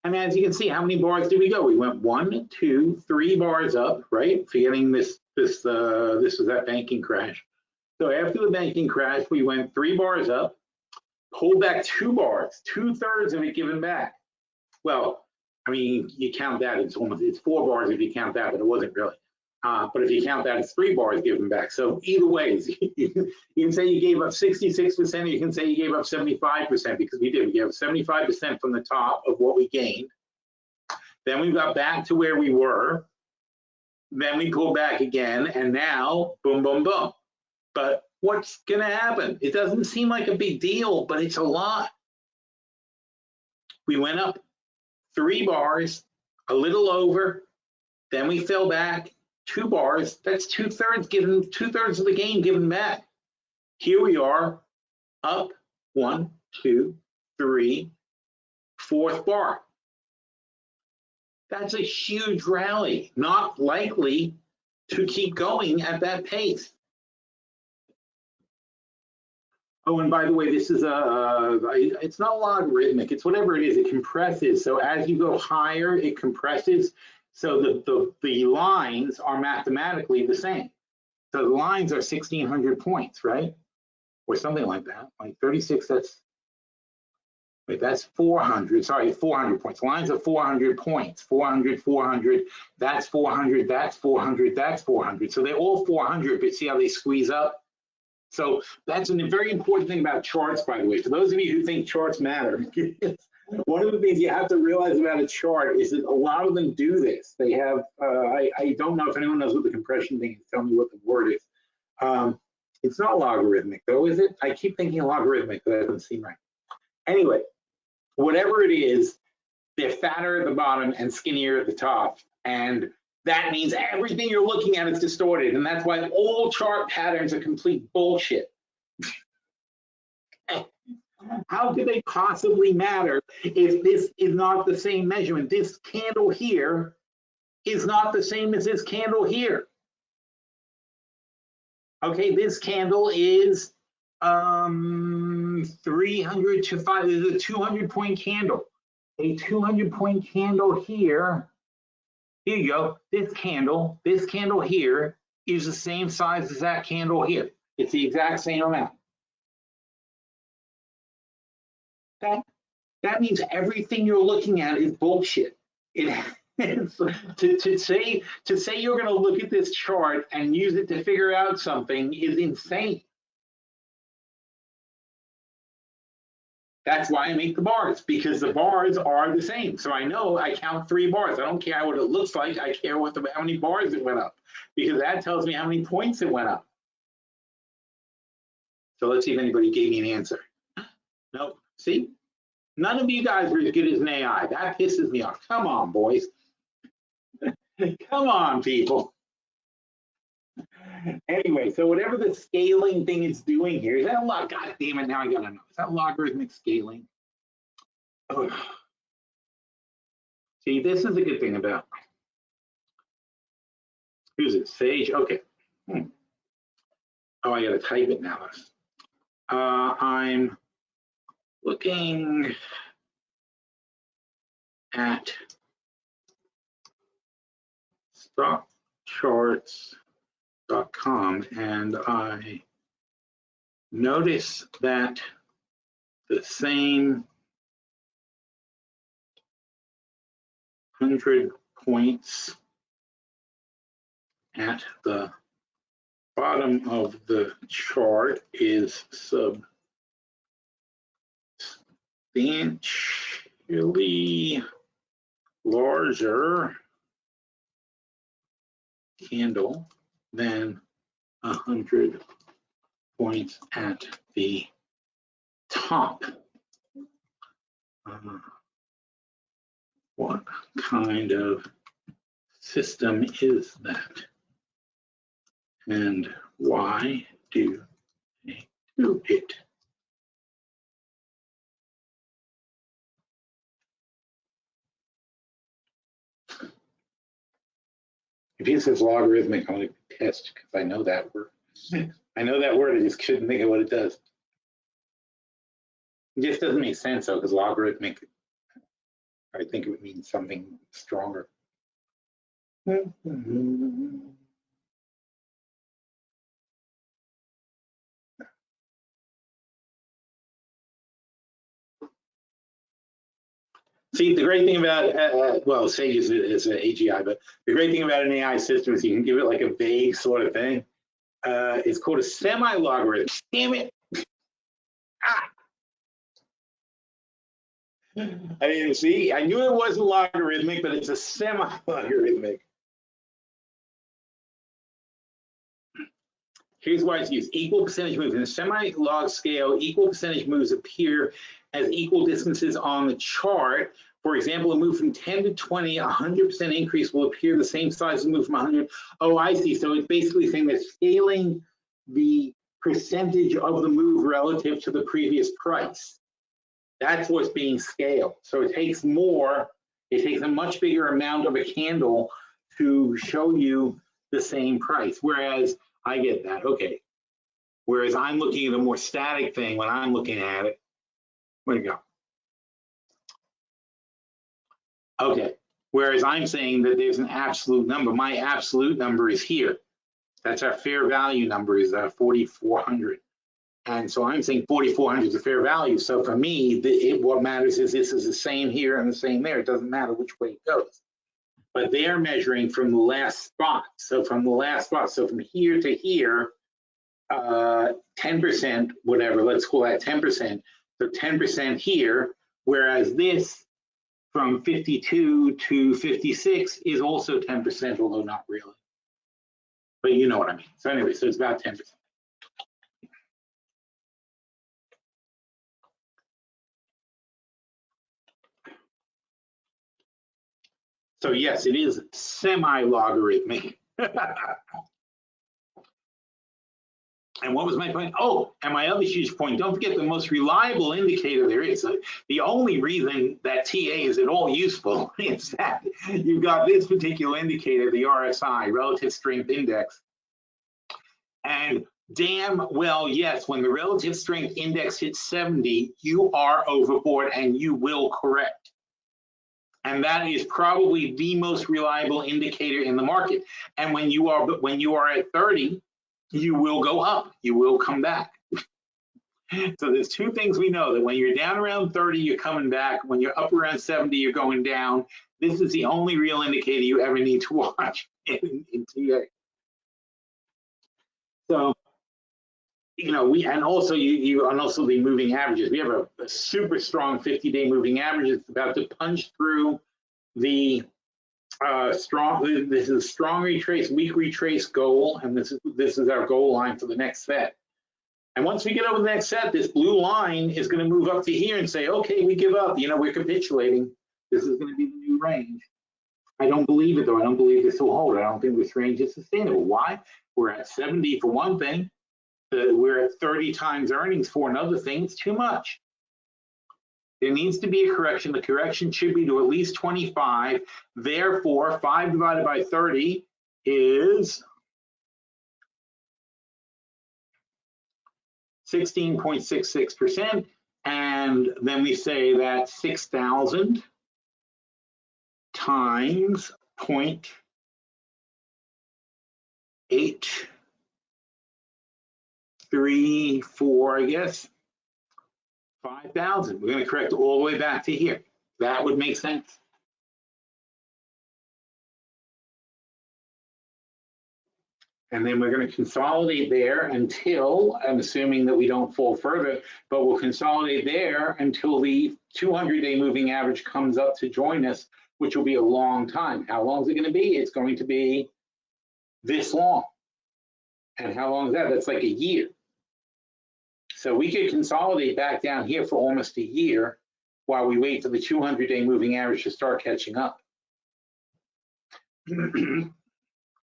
And as you can see, how many bars did we go? We went 1, 2, 3 bars up, right? Forgetting this was that banking crash. So after the banking crash, we went 3 bars up, pulled back 2 bars, 2/3 of it given back. Well, I mean, you count that, it's 4 bars if you count that, but it wasn't really. But if you count that, it's 3 bars given back. So either way, you can say you gave up 66%, or you can say you gave up 75%, because we did. We gave up 75% from the top of what we gained. Then we got back to where we were. Then we pulled back again, and now, boom, boom, boom. But what's going to happen? It doesn't seem like a big deal, but it's a lot. We went up 3 bars, a little over. Then we fell back 2 bars. That's 2/3 of the gain given back. Here we are, up 1, 2, 3, 4th bar. That's a huge rally, not likely to keep going at that pace. Oh, and by the way, this is it's not logarithmic, it's whatever it is, it compresses. So as you go higher, it compresses. So the lines are mathematically the same. So the lines are 1,600 points, right? Or something like that, like 36, that's 400, sorry, 400 points. Lines are 400 points, 400, 400, that's 400, that's 400, that's 400. So they're all 400, but see how they squeeze up? So that's a very important thing about charts, by the way. For those of you who think charts matter, one of the things you have to realize about a chart is that a lot of them do this. They have, I don't know if anyone knows what the compression thing is. Tell me what the word is. It's not logarithmic though, is it? I keep thinking logarithmic, but that doesn't seem right. Anyway, whatever it is, they're fatter at the bottom and skinnier at the top. And that means everything you're looking at is distorted. And that's why all chart patterns are complete bullshit. How could they possibly matter if this is not the same measurement? This candle here is not the same as this candle here. Okay, this candle is 300 to 5, this is a 200-point candle. A 200-point candle here, here you go, this candle here is the same size as that candle here. It's the exact same amount. Okay? That means everything you're looking at is bullshit. To say you're going to look at this chart and use it to figure out something is insane. That's why I make the bars, because the bars are the same. So I know I count 3 bars. I don't care what it looks like. I care how many bars it went up, because that tells me how many points it went up. So let's see if anybody gave me an answer. Nope. See? None of you guys are as good as an AI. That pisses me off. Come on, boys. Come on, people. Anyway, so whatever the scaling thing is doing here, is that God damn it, now I gotta know. Is that logarithmic scaling? Ugh. See, this is a good thing about, who's it, Sage? Okay. Oh, I gotta type it now. I'm looking at StockCharts.com, and I notice that the same 100 points at the bottom of the chart is substantially larger candle than 100 points at the top. What kind of system is that? And why do they do it? If he says logarithmic, I'm going to be pissed because I know that word. I know that word, I just couldn't think of what it does. It just doesn't make sense though, because logarithmic, I think it would mean something stronger. See, the great thing about, well, Sage is an AGI, but the great thing about an AI system is you can give it like a vague sort of thing. It's called a semi-logarithm. Damn it. Ah. I didn't see, I knew it wasn't logarithmic, but it's a semi-logarithmic. Here's why it's used. Equal percentage moves. In a semi-log scale, equal percentage moves appear as equal distances on the chart. For example, a move from 10 to 20, 100% increase will appear the same size as a move from 100. Oh, I see. So it's basically saying that scaling the percentage of the move relative to the previous price. That's what's being scaled. So it takes more, it takes a much bigger amount of a candle to show you the same price. Whereas, I get that, okay. Whereas I'm looking at a more static thing when I'm looking at it. Where'd it go? Okay, whereas I'm saying that there's an absolute number. My absolute number is here. That's our fair value number is 4,400. And so I'm saying 4,400 is a fair value. So for me, what matters is this is the same here and the same there. It doesn't matter which way it goes. But they're measuring from the last spot. So from the last spot, so from here to here, 10%, whatever, let's call that 10%. So 10% here, whereas this from 52 to 56 is also 10%, although not really. But you know what I mean. So anyway, so it's about 10%. So yes, it is semi-logarithmic. And what was my point? Oh, and my other huge point, don't forget the most reliable indicator there is. The only reason that TA is at all useful is that you've got this particular indicator, the RSI, Relative Strength Index. And damn well, yes, when the Relative Strength Index hits 70, you are overbought and you will correct. And that is probably the most reliable indicator in the market. And when you are at 30, you will go up, you will come back. So there's two things we know, that when you're down around 30, you're coming back. When you're up around 70, you're going down. This is the only real indicator you ever need to watch in TA. So, you know, and also the moving averages. We have a super strong 50-day moving average. It's about to punch through the this is strong retrace, weak retrace goal, and this is our goal line for the next set. And once we get over the next set, this blue line is going to move up to here and say, okay, we give up, you know, we're capitulating. This is going to be the new range. I don't believe it though. I don't believe this will hold. I don't think this range is sustainable. Why? We're at 70 for one thing. We're at 30 times earnings for another thing. It's too much. There needs to be a correction. The correction should be to at least 25. Therefore, 5 divided by 30 is 16.66%. And then we say that 6,000 times 0.834, I guess. 5,000. We're going to correct all the way back to here. That would make sense. And then we're going to consolidate there until, I'm assuming that we don't fall further, but we'll consolidate there until the 200-day moving average comes up to join us, which will be a long time. How long is it going to be? It's going to be this long. And how long is that? That's like a year. So we could consolidate back down here for almost a year while we wait for the 200-day moving average to start catching up.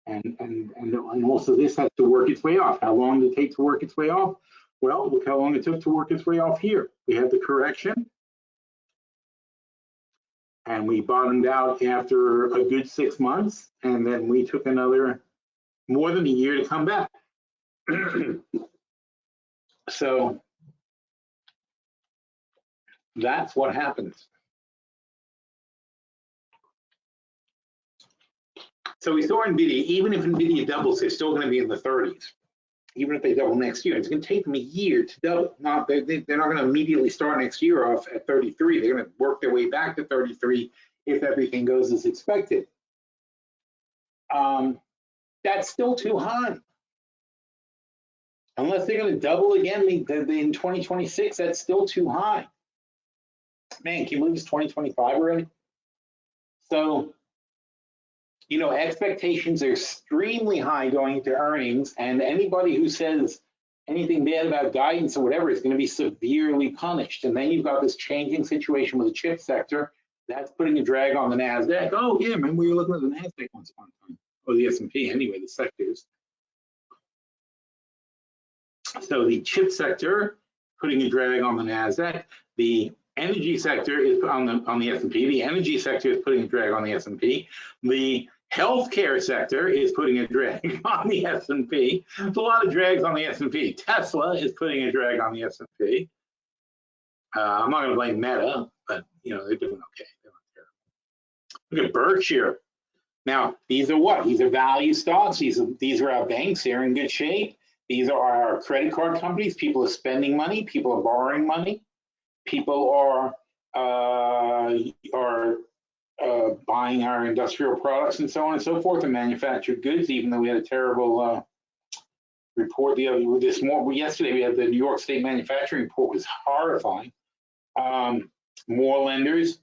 and also this has to work its way off. How long did it take to work its way off? Well, look how long it took to work its way off here. We had the correction. And we bottomed out after a good 6 months. And then we took another more than a year to come back. So that's what happens. So we saw NVIDIA, even if NVIDIA doubles, they're still going to be in the 30s, even if they double next year. It's going to take them a year to double. They're not going to immediately start next year off at 33. They're going to work their way back to 33 if everything goes as expected. That's still too high. Unless they're going to double again in 2026, that's still too high. Man, can you believe it's 2025 already? So, you know, expectations are extremely high going into earnings, and anybody who says anything bad about guidance or whatever is going to be severely punished. And then you've got this changing situation with the chip sector. That's putting a drag on the NASDAQ. Oh, yeah, remember we were looking at the NASDAQ once upon a time, or the S&P anyway, the sectors. So the chip sector putting a drag on the NASDAQ. The energy sector is on the S&P. The energy sector is putting a drag on the S&P. The healthcare sector is putting a drag on the S&P. There's a lot of drags on the S&P. Tesla is putting a drag on the S&P. I'm not going to blame Meta, but you know they're doing okay. They're not terrible. Look at Berkshire. Now these are what? These are value stocks. These are our banks. They're in good shape. These are our credit card companies. People are spending money. People are borrowing money. People are buying our industrial products and so on and so forth, and manufactured goods. Even though we had a terrible report yesterday, we had the New York State manufacturing report was horrifying. More lenders.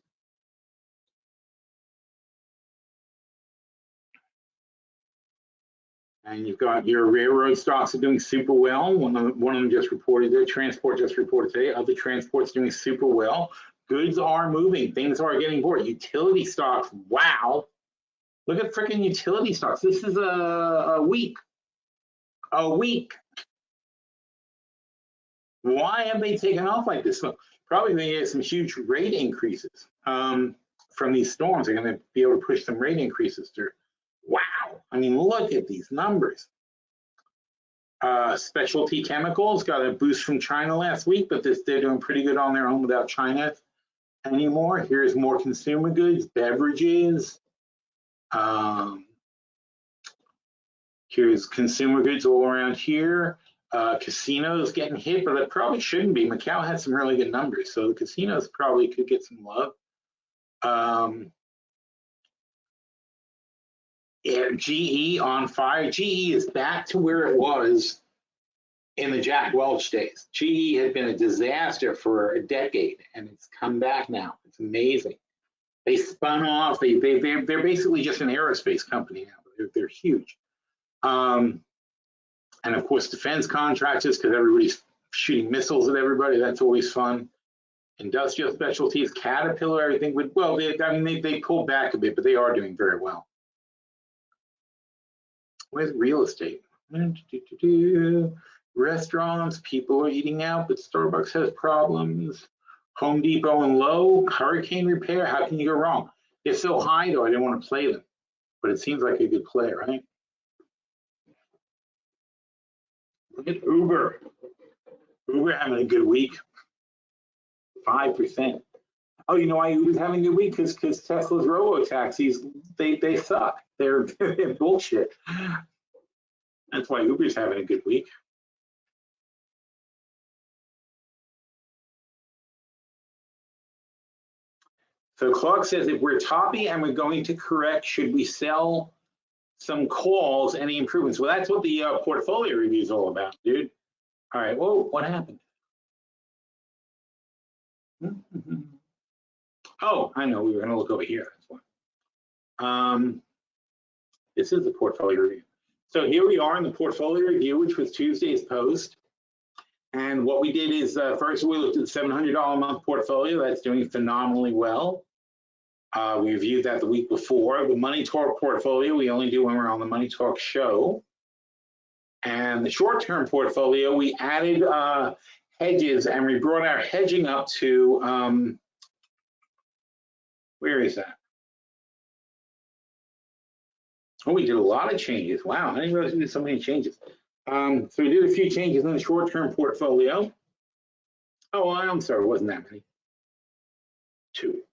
And you've got your railroad stocks are doing super well. One of them just reported, their transport just reported today. Other transport's doing super well. Goods are moving. Things are getting bought. Utility stocks, wow. Look at freaking utility stocks. This is a week. A week. Why have they taken off like this? Well, probably they get some huge rate increases from these storms. They're going to be able to push some rate increases through. Wow. I mean, look at these numbers. Specialty chemicals got a boost from China last week, but they're doing pretty good on their own without China anymore. Here's more consumer goods, beverages. Here's consumer goods all around here. Casinos getting hit, but it probably shouldn't be. Macau had some really good numbers, so the casinos probably could get some love. Yeah, GE on fire. GE is back to where it was in the Jack Welch days. GE had been a disaster for a decade, and it's come back now. It's amazing. They spun off. They're basically just an aerospace company now. They're huge. And of course, defense contractors, because everybody's shooting missiles at everybody. That's always fun. Industrial specialties, Caterpillar, everything. Well, they pulled back a bit, but they are doing very well. Where's real estate? Restaurants, people are eating out, but Starbucks has problems. Home Depot and Lowe, hurricane repair, how can you go wrong? They're so high though, I didn't want to play them, but it seems like a good play, right? Look at Uber. Uber having a good week, 5%. Oh, you know why Uber's having a good week? Because Tesla's robo-taxis, they suck. They're bullshit. That's why Uber's having a good week. So Clark says, if we're toppy and we're going to correct, should we sell some calls, any improvements? Well, that's what the portfolio review is all about, dude. All right, whoa, what happened? Oh, I know, we were gonna look over here. That's one. This is the portfolio review. So here we are in the portfolio review, which was Tuesday's post. And what we did is, first we looked at the $700 a month portfolio. That's doing phenomenally well. We reviewed that the week before. The Money Talk portfolio, we only do when we're on the Money Talk show. And the short-term portfolio, we added hedges, and we brought our hedging up to, where is that? Oh, we did a lot of changes. Wow, I didn't realize we did so many changes. So we did a few changes in the short-term portfolio. Oh, I'm sorry, it wasn't that many. 2.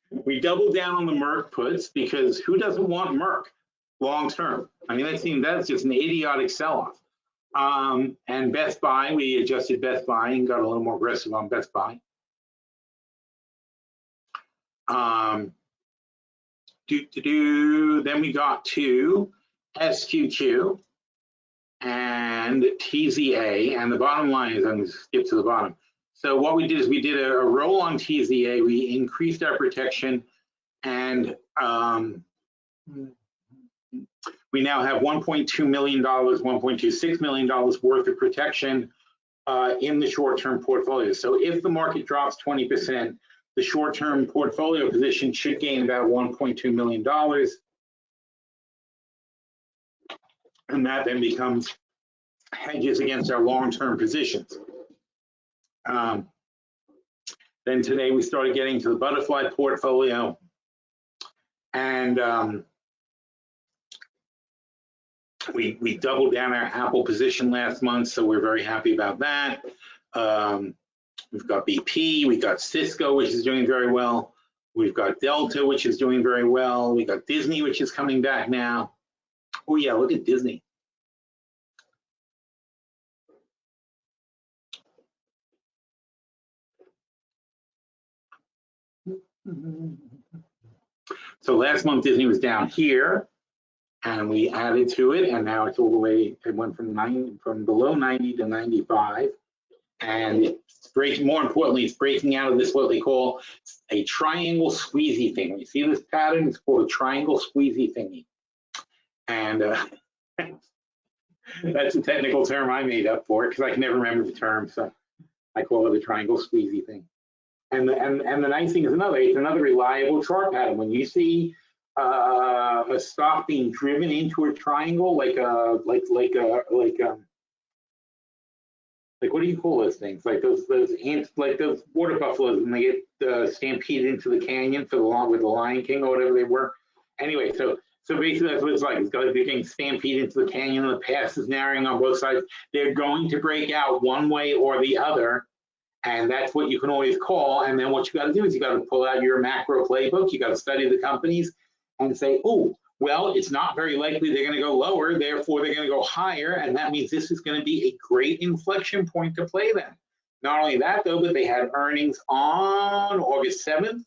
We doubled down on the Merck puts because who doesn't want Merck long-term? I mean, that's just an idiotic sell-off. And Best Buy, we adjusted Best Buy and got a little more aggressive on Best Buy. Then we got to SQQ and TZA, and the bottom line is, I'm going to skip to the bottom. So what we did is we did a roll on TZA, we increased our protection, and we now have $1.2 million, $1.26 million worth of protection in the short-term portfolio. So if the market drops 20%, the short-term portfolio position should gain about $1.2 million. And that then becomes hedges against our long-term positions. Then today we started getting to the butterfly portfolio, and we doubled down our Apple position last month, so we're very happy about that. We've got BP, we've got Cisco, which is doing very well. We've got Delta, which is doing very well. We got Disney, which is coming back now. Oh yeah, look at Disney. So last month Disney was down here, and we added to it, and now it's all the way. It went from below 90 to 95, and it's breaking. More importantly, it's breaking out of this what they call a triangle squeezy thing. You see this pattern? It's called a triangle squeezy thingy, and that's a technical term I made up for it because I can never remember the term, so I call it a triangle squeezy thing. And the nice thing is it's another reliable chart pattern. When you see a stock being driven into a triangle, like what do you call those things? Like those ants, like those water buffaloes, and they get stampeded into the canyon with the Lion King or whatever they were. Anyway, so basically that's what it's like. It's like they're getting stampeded into the canyon, and the path is narrowing on both sides. They're going to break out one way or the other. And that's what you can always call. And then what you got to do is you got to pull out your macro playbook. You got to study the companies and say, oh, well, it's not very likely they're going to go lower. Therefore, they're going to go higher. And that means this is going to be a great inflection point to play them. Not only that, though, but they had earnings on August 7th.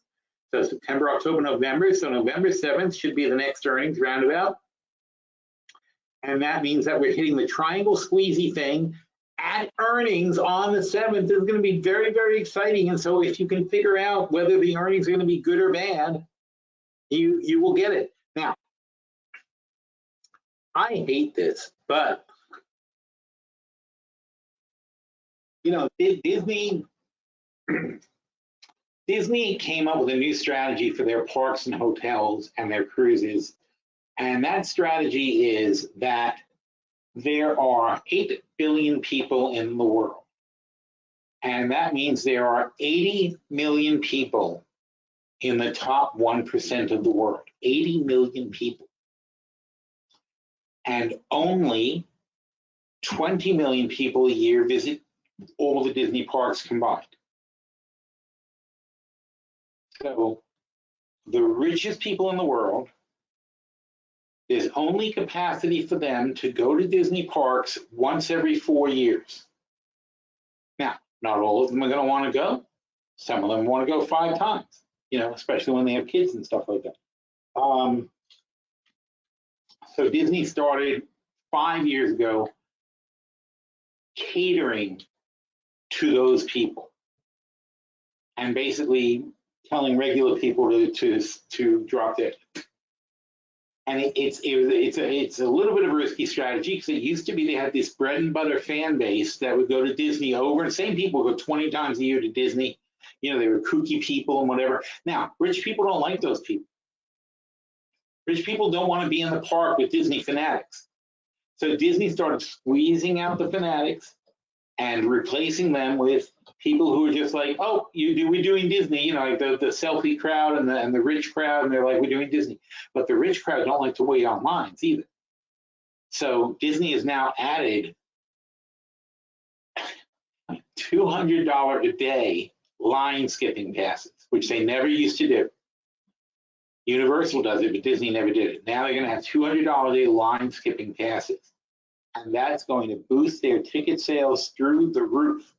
So September, October, November. So November 7th should be the next earnings roundabout. And that means that we're hitting the triangle squeezy thing at earnings on the 7th is going to be very, very exciting. And so if you can figure out whether the earnings are going to be good or bad, you will get it. Now, I hate this, but you know, Disney came up with a new strategy for their parks and hotels and their cruises. And that strategy is that there are 8 billion people in the world. And that means there are 80 million people in the top 1% of the world. 80 million people. And only 20 million people a year visit all the Disney parks combined. So the richest people in the world, there's only capacity for them to go to Disney parks once every 4 years. Now, not all of them are going to want to go. Some of them want to go 5 times, you know, especially when they have kids and stuff like that. So Disney started 5 years ago catering to those people and basically telling regular people to drop dead. And it's a little bit of a risky strategy because it used to be they had this bread and butter fan base that would go to Disney over, and same people go 20 times a year to Disney. You know, they were kooky people and whatever. Now, rich people don't like those people. Rich people don't want to be in the park with Disney fanatics. So Disney started squeezing out the fanatics and replacing them with people who are just like, oh, we're doing Disney, you know, like the selfie crowd and the rich crowd, and they're like, we're doing Disney. But the rich crowd don't like to wait on lines either. So Disney has now added $200 a day line skipping passes, which they never used to do. Universal does it, but Disney never did it. Now they're going to have $200 a day line skipping passes. And that's going to boost their ticket sales through the roof.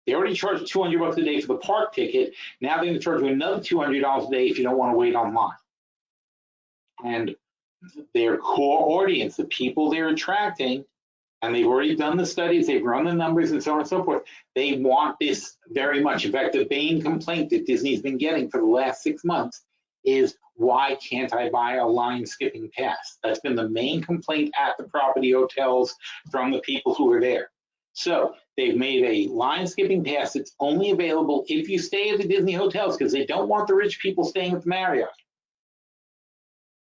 They already charge $200 a day for the park ticket. Now they're going to charge you another $200 a day if you don't want to wait online. And their core audience, the people they're attracting, and they've already done the studies, they've run the numbers and so on and so forth. They want this very much. In fact, the main complaint that Disney's been getting for the last 6 months is, why can't I buy a line skipping pass? That's been the main complaint at the property hotels from the people who are there. So they've made a line skipping pass that's only available if you stay at the Disney hotels, because they don't want the rich people staying at the Marriott.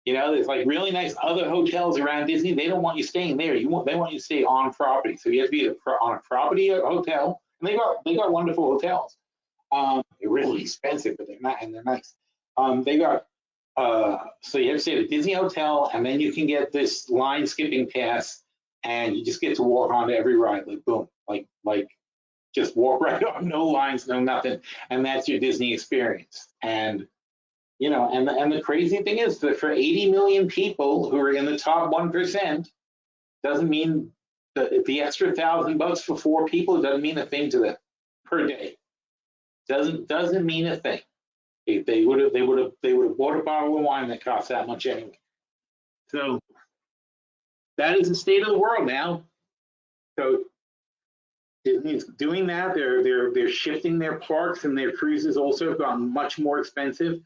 You know, there's like really nice other hotels around Disney. They don't want you staying there. They want you to stay on property. So you have to be on a property hotel. And they got wonderful hotels. They're really expensive, but they're not, and they're nice. So you have to stay at a Disney hotel, and then you can get this line skipping pass, and you just get to walk onto every ride, like boom, like just walk right on, no lines, no nothing, and that's your Disney experience. And you know, and the crazy thing is that for 80 million people who are in the top 1%, doesn't mean that the extra $1,000 for 4 people doesn't mean a thing to them per day. Doesn't mean a thing. They would have bought a bottle of wine that costs that much anyway. So that is the state of the world now. So Disney's doing that. They're shifting their parks, and their cruises also have gotten much more expensive,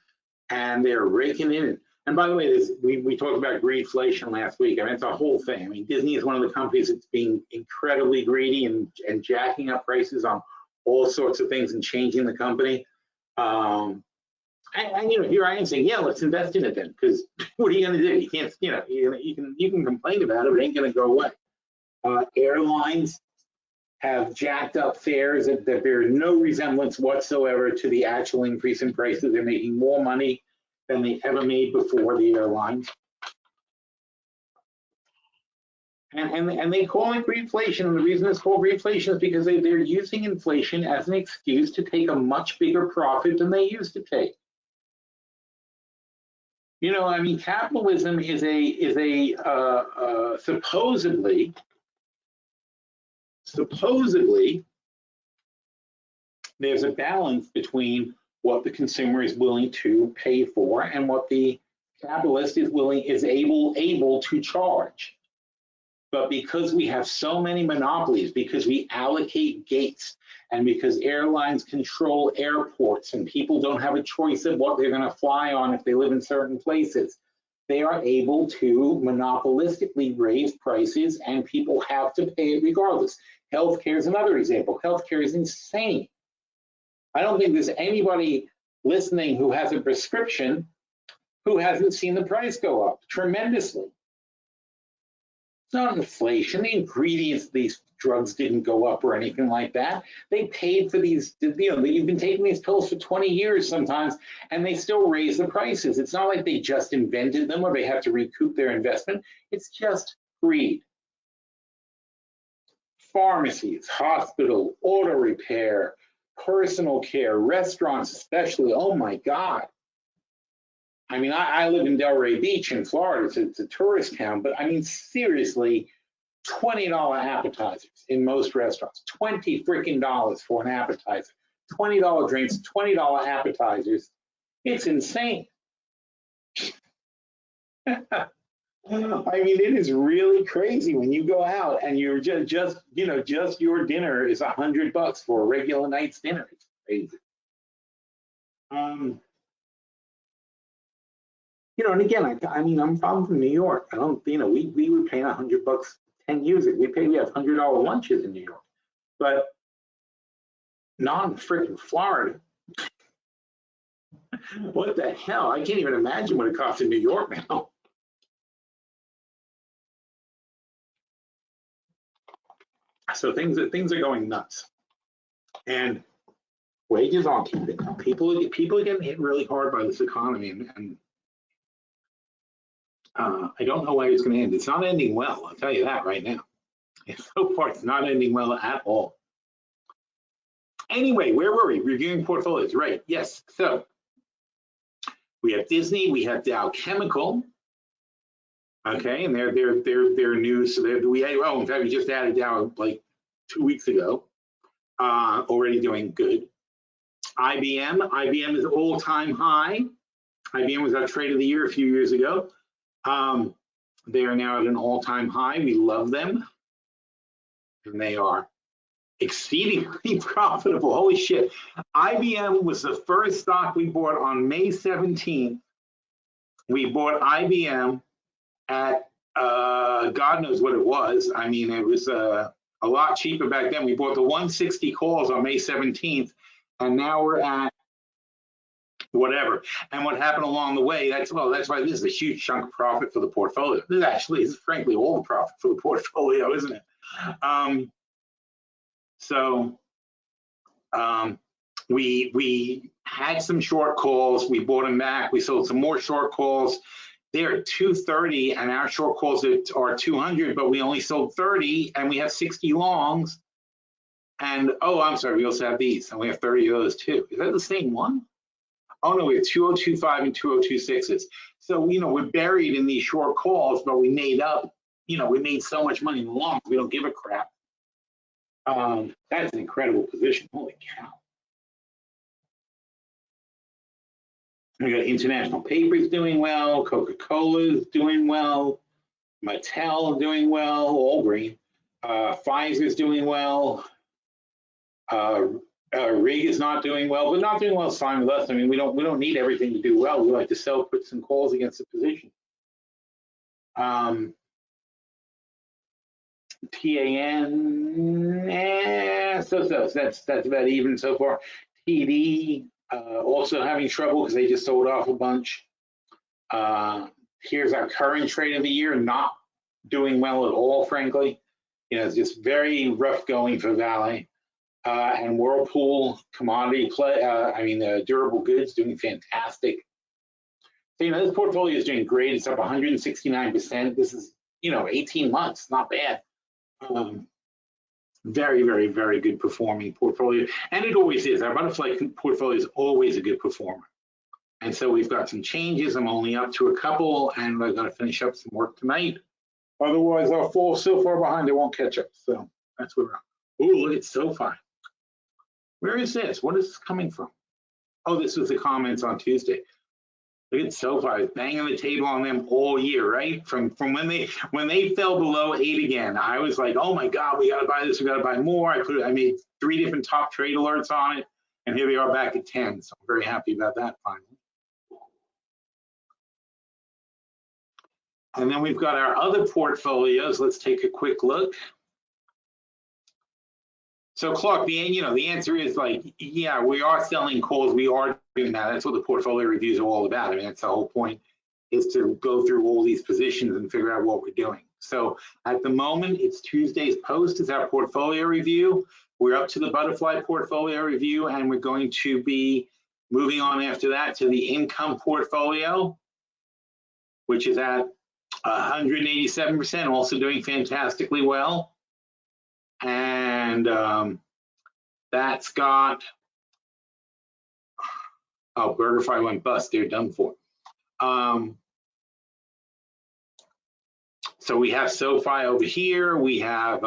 and they're raking in. And by the way, we talked about greedflation last week. I mean, it's a whole thing. I mean, Disney is one of the companies that's being incredibly greedy and jacking up prices on all sorts of things and changing the company. And here I am saying, yeah, let's invest in it then, because what are you going to do? You can't, you can complain about it, but it ain't going to go away. Airlines have jacked up fares that bear no resemblance whatsoever to the actual increase in prices. They're making more money than they ever made before, the airlines. And they call it greedflation. And the reason it's called greedflation is because they're using inflation as an excuse to take a much bigger profit than they used to take. Capitalism is supposedly there's a balance between what the consumer is willing to pay for and what the capitalist is able to charge. But because we have so many monopolies, because we allocate gates, and because airlines control airports and people don't have a choice of what they're going to fly on if they live in certain places, they are able to monopolistically raise prices, and people have to pay it regardless. Healthcare is another example. Healthcare is insane. I don't think there's anybody listening who has a prescription who hasn't seen the price go up tremendously. It's not inflation. The ingredients of these drugs didn't go up or anything like that. They paid for these, you've been taking these pills for 20 years sometimes, and they still raise the prices. It's not like they just invented them or they have to recoup their investment. It's just greed. Pharmacies, hospital, auto repair, personal care, restaurants especially, oh my God. I mean, I live in Delray Beach in Florida. It's a tourist town, but I mean, seriously, $20 appetizers in most restaurants. $20 freaking dollars for an appetizer. $20 drinks, $20 appetizers. It's insane. I mean, it is really crazy when you go out and you're just your dinner is $100 for a regular night's dinner. It's crazy. And again, I mean, I'm from New York. I don't, we were paying $100 10 years ago. We have $100 lunches in New York, but not in freaking Florida. What the hell? I can't even imagine what it costs in New York now. So things are going nuts, and wages aren't keeping up. People are getting hit really hard by this economy, and I don't know why it's going to end. It's not ending well. I'll tell you that right now. And so far, it's not ending well at all. Anyway, where were we? Reviewing portfolios, right? Yes. So we have Disney, we have Dow Chemical. Okay, and they're new. So in fact, we just added Dow like 2 weeks ago. Already doing good. IBM is all-time high. IBM was our trade of the year a few years ago. They are now at an all-time high. We love them, and they are exceedingly profitable. Holy shit. IBM was the first stock we bought on May 17th. We bought IBM at God knows what it was. I mean, it was a lot cheaper back then. We bought the 160 calls on May 17th, and now we're at whatever. And what happened along the way, that's why this is a huge chunk of profit for the portfolio. This is frankly all the profit for the portfolio, isn't it? We had some short calls. We bought them back. We sold some more short calls. They're at 230, and our short calls are 200, but we only sold 30, and we have 60 longs. And oh, I'm sorry, we also have these, and we have 30 of those too. Is that the same one? Oh no, we have 2025 and 2026s. So we're buried in these short calls, but we made up. We made so much money in the longs, we don't give a crap. That's an incredible position. Holy cow. We got International Paper's doing well, Coca-Cola's doing well, Mattel doing well, all green. Pfizer's doing well. Rig is not doing well, but not doing well is fine with us. I mean, we don't need everything to do well. We like to sell puts and calls against the position. TAN, so that's about even so far. TD, Also having trouble because they just sold off a bunch. Here's our current trade of the year, not doing well at all, frankly. You know, it's just very rough going for Vale. And Whirlpool, commodity play, durable goods doing fantastic. So, you know, this portfolio is doing great. It's up 169%. This is, you know, 18 months, not bad. Very, very, very good performing portfolio. And it always is. Our butterfly portfolio is always a good performer. And so we've got some changes. I'm only up to a couple, and we're going to finish up some work tonight. Otherwise, I'll fall so far behind, I won't catch up. So that's where we're at. Oh, look at SoFi. Where is this? What is this coming from? Oh, this was the comments on Tuesday. Look at SoFi banging the table on them all year, right? From when they fell below 8 again, I was like, oh my God, we got to buy this, we got to buy more. I made 3 different top trade alerts on it, and here they are back at 10. So I'm very happy about that finally. And then we've got our other portfolios. Let's take a quick look. So Clark, the answer is like, yeah, we are selling calls. We are doing that. That's what the portfolio reviews are all about. I mean, that's the whole point, is to go through all these positions and figure out what we're doing. So at the moment, it's Tuesday's post is our portfolio review. We're up to the butterfly portfolio review, and we're going to be moving on after that to the income portfolio, which is at 187%, also doing fantastically well. And that's got, oh, BurgerFi went bust, they're done for. So we have SoFi over here, we have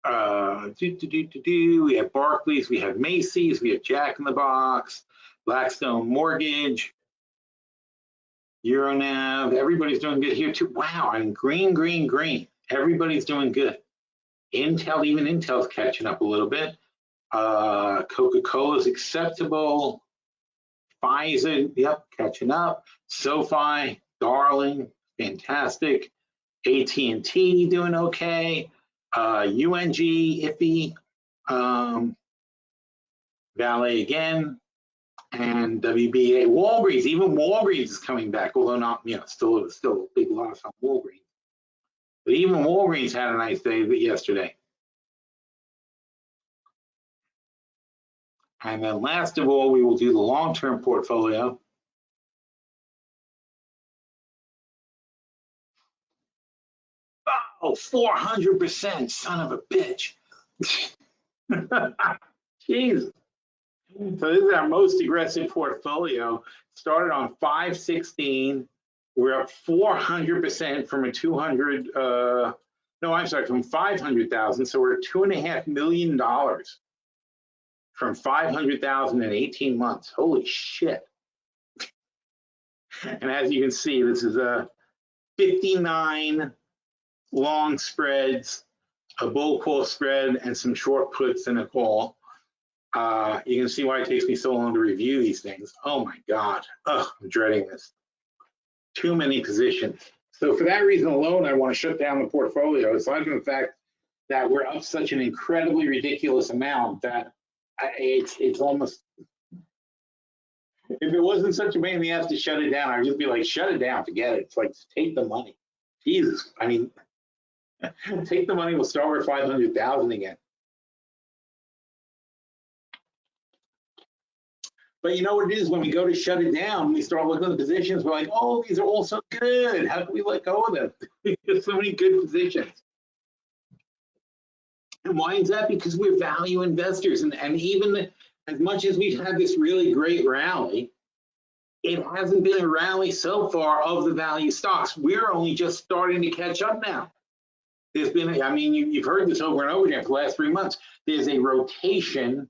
we have Barclays, we have Macy's, we have Jack in the Box, Blackstone Mortgage, Euronav, everybody's doing good here too. Wow, and green. Everybody's doing good. Intel, even Intel's catching up a little bit. Coca-Cola's acceptable. Pfizer, yep, catching up. SoFi, darling, fantastic. AT&T doing okay. UNG, iffy. Vale again. And WBA, Walgreens, even Walgreens is coming back, although not, still a big loss on Walgreens. But even Walgreens had a nice day yesterday. And then last of all, we will do the long-term portfolio. Oh, 400%, son of a bitch. Jeez. So this is our most aggressive portfolio. Started on 516. We're up 400% from a 200. From 500,000. So we're at $2.5 million from 500,000 in 18 months. Holy shit! And as you can see, this is a 59 long spreads, a bull call spread, and some short puts and a call. You can see why it takes me so long to review these things. Oh my God, I'm dreading this. Too many positions. So for that reason alone, I want to shut down the portfolio, aside from the fact that we're up such an incredibly ridiculous amount that it's almost, if it wasn't such a pain in the ass to shut it down, I'd just be like, shut it down, forget it. It's like, take the money. Jesus, I mean, take the money, we'll start with 500,000 again. But you know what it is, when we go to shut it down, we start looking at the positions, we're like, oh, these are all so good. How can we let go of them? There's so many good positions. And why is that? Because we're value investors. And even as much as we've had this really great rally, it hasn't been a rally so far of the value stocks. We're only just starting to catch up now. There's been, I mean, you've heard this over and over again for the last 3 months. There's a rotation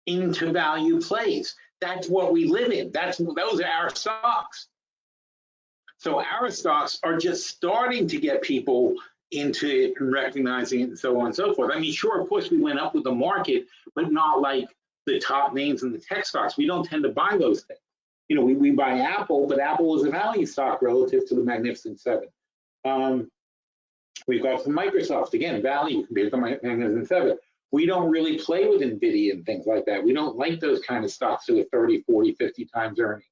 into value plays. That's what we live in. Those are our stocks. So our stocks are just starting to get people into it and recognizing it and so on and so forth. I mean, sure, of course, we went up with the market, but not like the top names in the tech stocks. We don't tend to buy those things. You know, we buy Apple, but Apple is a value stock relative to the Magnificent Seven. We've got some Microsoft, again, value compared to the Magnificent Seven. We don't really play with NVIDIA and things like that. We don't like those kind of stocks that are 30, 40, 50 times earnings.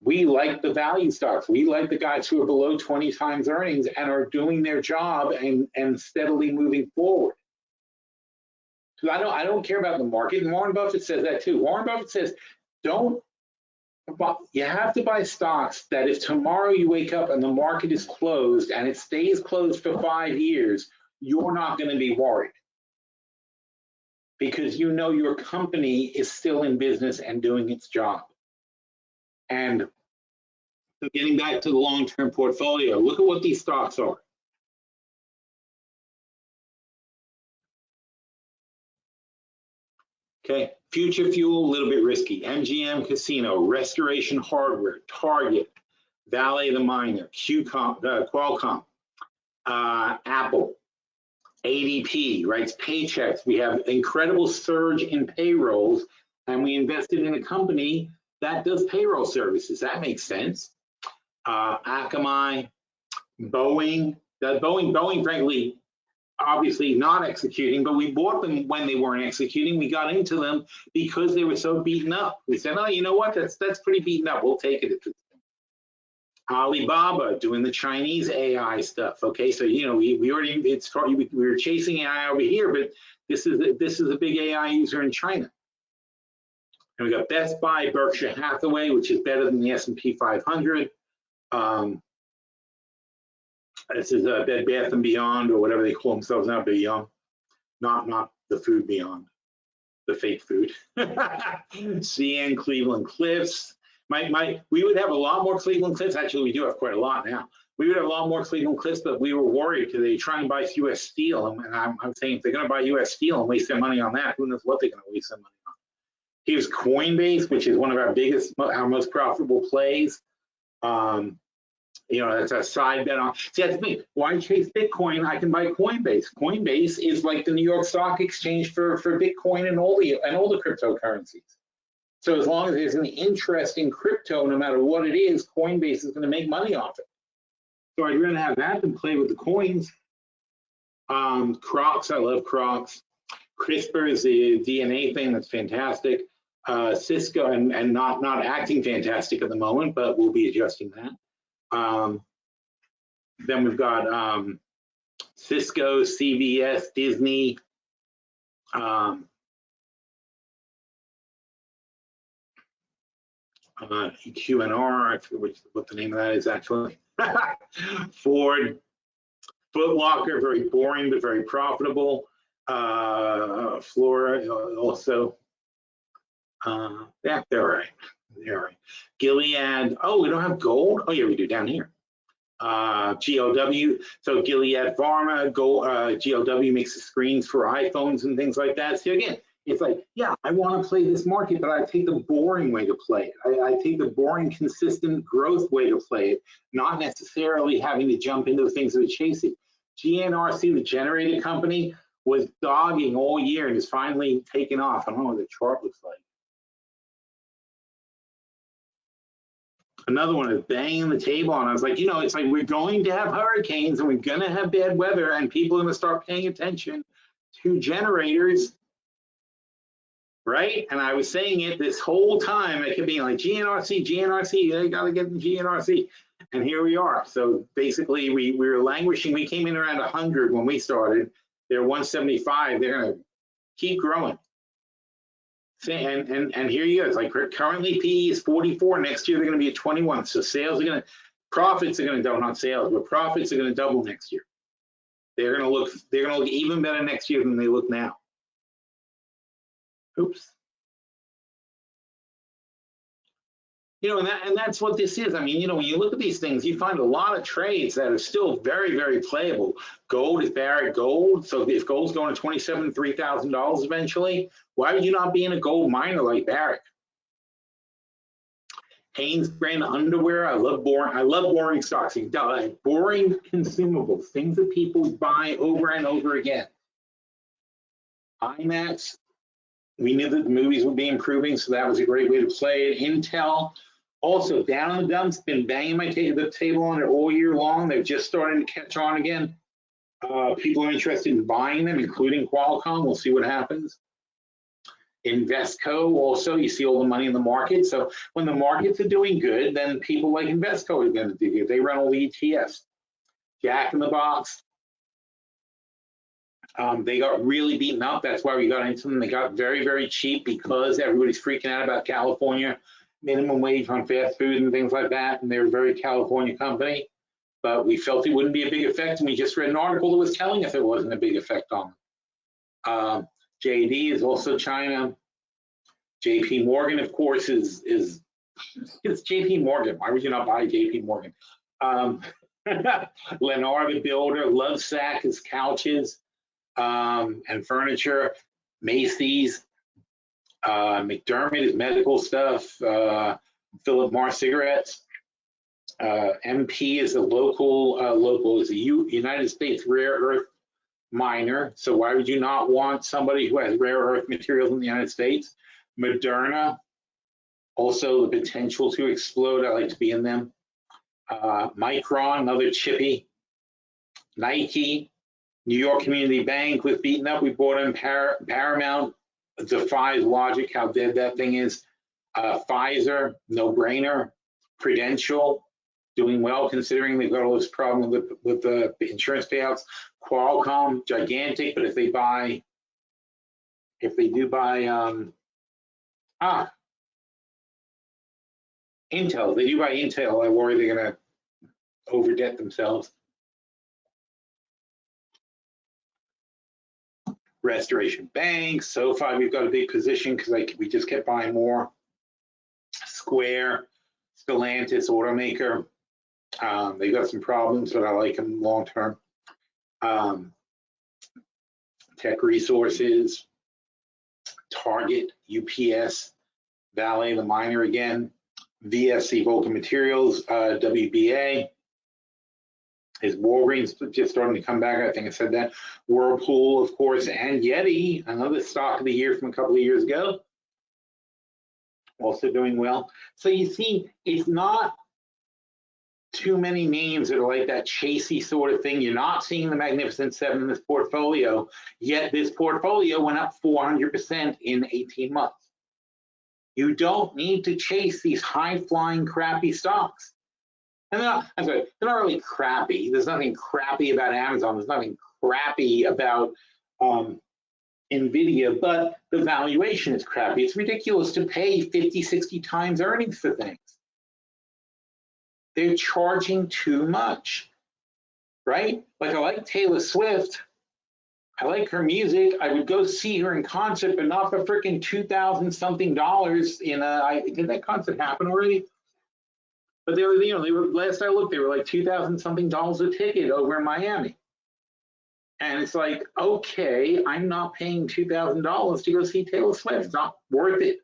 We like the value stocks. We like the guys who are below 20 times earnings and are doing their job and steadily moving forward. So I don't care about the market. And Warren Buffett says that too. Warren Buffett says, you have to buy stocks that if tomorrow you wake up and the market is closed and it stays closed for 5 years, you're not going to be worried. Because you know your company is still in business and doing its job. And so getting back to the long-term portfolio, look at what these stocks are. Okay, Future Fuel, a little bit risky. MGM Casino, Restoration Hardware, Target, Vale the Miner, Qualcomm, Apple, ADP, writes paychecks. We have incredible surge in payrolls, and we invested in a company that does payroll services. That makes sense. Akamai, Boeing. Boeing, frankly, obviously not executing, but we bought them when they weren't executing. We got into them because they were so beaten up. We said, oh, you know what? That's pretty beaten up. We'll take it. Alibaba doing the Chinese AI stuff. Okay, so we were chasing AI over here, but this is a big AI user in China. And we got Best Buy, Berkshire Hathaway, which is better than the S&P 500. This is Bed Bath & Beyond, or whatever they call themselves now, Beyond, not the food Beyond, the fake food. CN, Cleveland Cliffs. We would have a lot more Cleveland Cliffs. Actually, we do have quite a lot now. We would have a lot more Cleveland Cliffs, but we were worried because they try and buy U.S. Steel. And I'm saying if they're going to buy U.S. Steel and waste their money on that, who knows what they're going to waste their money on. Here's Coinbase, which is one of our most profitable plays. That's a side bet on. See, that's me. Why chase Bitcoin? I can buy Coinbase. Coinbase is like the New York Stock Exchange for Bitcoin and all the cryptocurrencies. So as long as there's an interest in crypto, no matter what it is, Coinbase is going to make money off it. So I'd rather have that than play with the coins. Crocs, I love Crocs. CRISPR is the DNA thing that's fantastic. Cisco and not acting fantastic at the moment, but we'll be adjusting that. Then we've got Cisco, CVS, Disney. QNR, I forget what the name of that is actually. Ford, Foot Locker, very boring but very profitable. Flora also. Yeah, they're all right. They're all right. Gilead. Oh, we don't have gold. Oh yeah, we do down here. GLW. So Gilead Pharma. GLW makes the screens for iPhones and things like that. So again, it's like, yeah, I want to play this market, but I take the boring way to play it. I take the boring, consistent growth way to play it, not necessarily having to jump into the things that are chasing. GNRC, the generator company, was dogging all year and is finally taken off. I don't know what the chart looks like. Another one is banging the table, and I was like, it's like we're going to have hurricanes and we're going to have bad weather, and people are going to start paying attention to generators. Right? And I was saying it this whole time. I kept being like, GNRC, they got to get the GNRC. And here we are. So basically, we were languishing. We came in around 100 when we started. They're 175. They're going to keep growing. And here you go. It's like currently PE is 44. Next year, they're going to be at 21. So profits are going to double, not sales, but profits are going to double next year. They're going to look even better next year than they look now. Oops. And that's what this is. I mean, when you look at these things, you find a lot of trades that are still very, very playable. Gold is Barrick Gold. So if gold's going to $27,000, $3,000 eventually, why would you not be in a gold miner like Barrick? Hanes brand underwear. I love boring stocks. Boring consumables, things that people buy over and over again. IMAX. We knew that the movies would be improving, so that was a great way to play it. Intel, also down in the dumps, been banging the table on it all year long. They're just starting to catch on again. People are interested in buying them, including Qualcomm. We'll see what happens. Investco also, you see all the money in the market. So when the markets are doing good, then people like Investco are going to do good. They run all the ETFs. Jack in the Box, they got really beaten up. That's why we got into them. They got very, very cheap because everybody's freaking out about California minimum wage on fast food and things like that. And they're a very California company. But we felt it wouldn't be a big effect. And we just read an article that was telling us it wasn't a big effect on them. JD is also China. JP Morgan, of course, is it's JP Morgan. Why would you not buy JP Morgan? Lennar the Builder, Lovesac is couches and furniture. Macy's, McDermott is medical stuff. Philip Morris cigarettes. MP is a local is a United States rare earth miner. So why would you not want somebody who has rare earth materials in the United States? Moderna, also the potential to explode. I like to be in them. Micron, another chippy. Nike, New York Community Bank was beaten up. We bought in Paramount, defies logic how dead that thing is. Pfizer, no brainer. Prudential, doing well considering they've got all this problem with the insurance payouts. Qualcomm, gigantic, but if they do buy Intel, they do buy Intel, I worry they're gonna overdebt themselves. Restoration Bank, SoFi, we've got a big position because we just kept buying more. Square, Stellantis, automaker, they got some problems, but I like them long term. Tech Resources, Target, UPS, Vale, the miner again, VSC, Vulcan Materials, WBA, is Walgreens just starting to come back? I think I said that. Whirlpool, of course, and Yeti, another stock of the year from a couple of years ago, also doing well. So you see, it's not too many names that are like that chasey sort of thing. You're not seeing the Magnificent Seven in this portfolio, yet this portfolio went up 400% in 18 months. You don't need to chase these high-flying, crappy stocks. And they're not really crappy. There's nothing crappy about Amazon. There's nothing crappy about NVIDIA, but the valuation is crappy. It's ridiculous to pay 50, 60 times earnings for things. They're charging too much, right? Like I like Taylor Swift. I like her music. I would go see her in concert, but not for freaking $2,000 something in a, did that concert happen already? But they were, last I looked, they were like $2,000 something a ticket over in Miami. And it's like, okay, I'm not paying $2,000 to go see Taylor Swift. It's not worth it.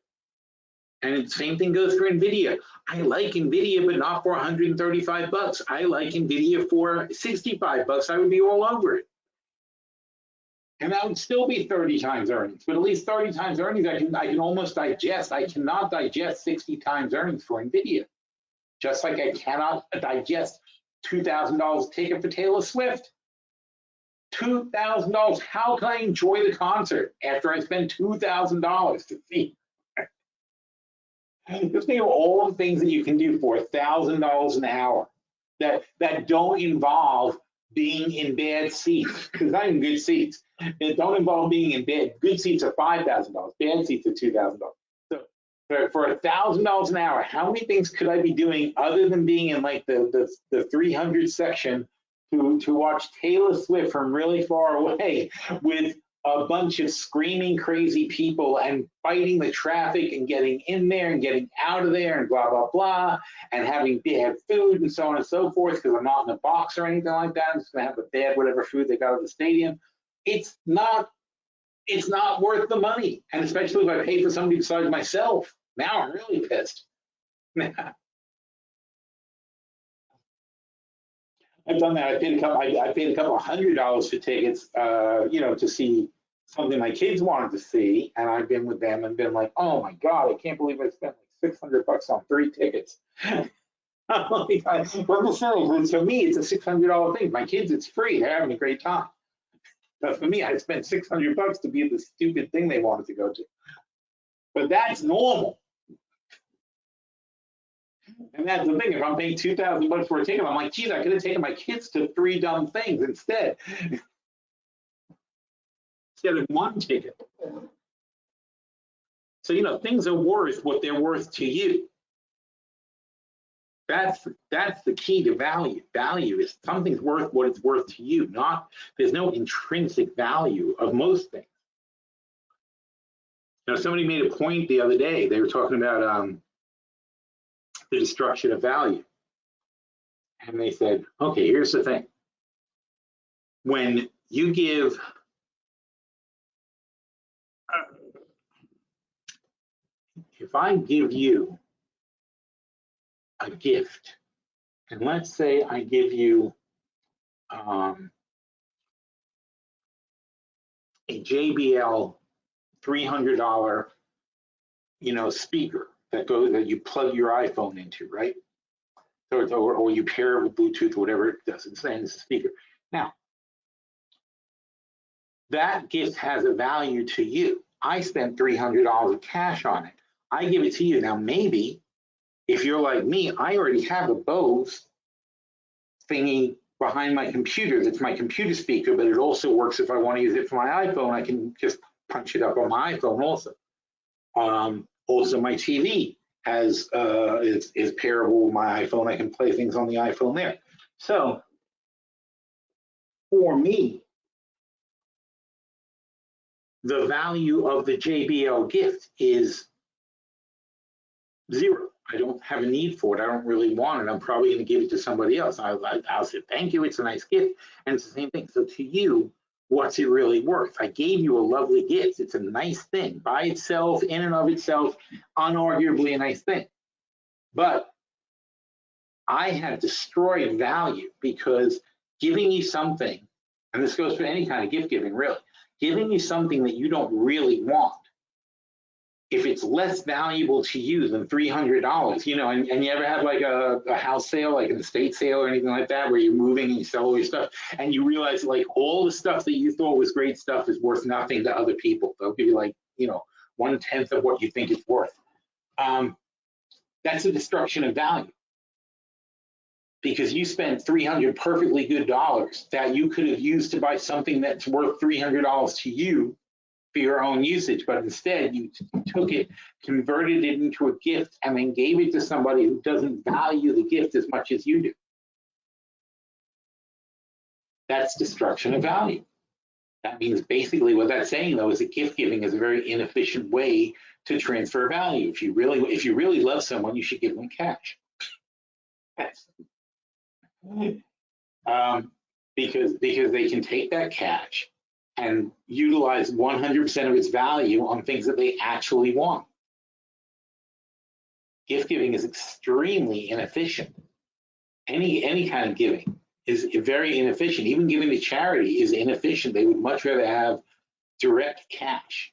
And the same thing goes for NVIDIA. I like NVIDIA, but not for 135 bucks. I like NVIDIA for 65 bucks. I would be all over it. And that would still be 30 times earnings, but at least 30 times earnings I can almost digest. I cannot digest 60 times earnings for NVIDIA. Just like I cannot digest $2,000 ticket for Taylor Swift. $2,000. How can I enjoy the concert after I spend $2,000 to see? Just think of all the things that you can do for $1,000 an hour that don't involve being in bad seats, because not in good seats. It don't involve being in bad. Good seats are $5,000. Bad seats are $2,000. So for $1,000 an hour, how many things could I be doing other than being in like the 300 section to watch Taylor Swift from really far away with a bunch of screaming crazy people and fighting the traffic and getting in there and getting out of there and blah, blah, blah, and having bad food and so on and so forth, because I'm not in a box or anything like that. I'm just going to have the bad whatever food they got at the stadium. It's not worth the money. And especially if I pay for somebody besides myself. Now I'm really pissed. I've done that. I paid a couple $100 for tickets, to see something my kids wanted to see, and I've been with them and been like, oh my God, I can't believe I spent like $600 on 3 tickets. What the saying? For me, it's a $600 thing. My kids, it's free. They're having a great time. But for me, I spent $600 to be at the stupid thing they wanted to go to. But that's normal. And that's the thing. If I'm paying $2,000 for a ticket, I'm like, geez, I could have taken my kids to 3 dumb things instead of one ticket. So, you know, things are worth what they're worth to you. That's the key to value. Value is something's worth what it's worth to you. There's no intrinsic value of most things. Now, somebody made a point the other day. They were talking about the destruction of value, and they said, okay, here's the thing. When you give if I give you a gift, and let's say I give you a JBL $300, you know, speaker that you plug your iPhone into, right? Or you pair it with Bluetooth, whatever it does. It's saying it's a speaker. Now, that gift has a value to you. I spent $300 of cash on it. I give it to you. Now, maybe if you're like me, I already have a Bose thingy behind my computer that's my computer speaker, but it also works if I want to use it for my iPhone. I can just punch it up on my iPhone also. Also, my TV is pairable with my iPhone. I can play things on the iPhone there. So for me, the value of the JBL gift is 0. I don't have a need for it. I don't really want it. I'm probably going to give it to somebody else. I'll say, thank you. It's a nice gift. And it's the same thing. So to you, what's it really worth? I gave you a lovely gift. It's a nice thing by itself, in and of itself, unarguably a nice thing. But I have destroyed value because giving you something, and this goes for any kind of gift giving, really, giving you something that you don't really want, if it's less valuable to you than $300, you know, and you ever have like a house sale, like an estate sale or anything like that, where you're moving and you sell all your stuff, and you realize like all the stuff that you thought was great stuff is worth nothing to other people. They'll give you like, you know, 1/10 of what you think it's worth. That's a destruction of value. Because you spent $300 perfectly good dollars that you could have used to buy something that's worth $300 to you for your own usage, but instead you took it, converted it into a gift, and then gave it to somebody who doesn't value the gift as much as you do. That's destruction of value. That means basically what that's saying, though, is that gift giving is a very inefficient way to transfer value. If you really love someone, you should give them cash. Because they can take that cash and utilize 100% of its value on things that they actually want. Gift giving is extremely inefficient. Any kind of giving is very inefficient. Even giving to charity is inefficient. They would much rather have direct cash.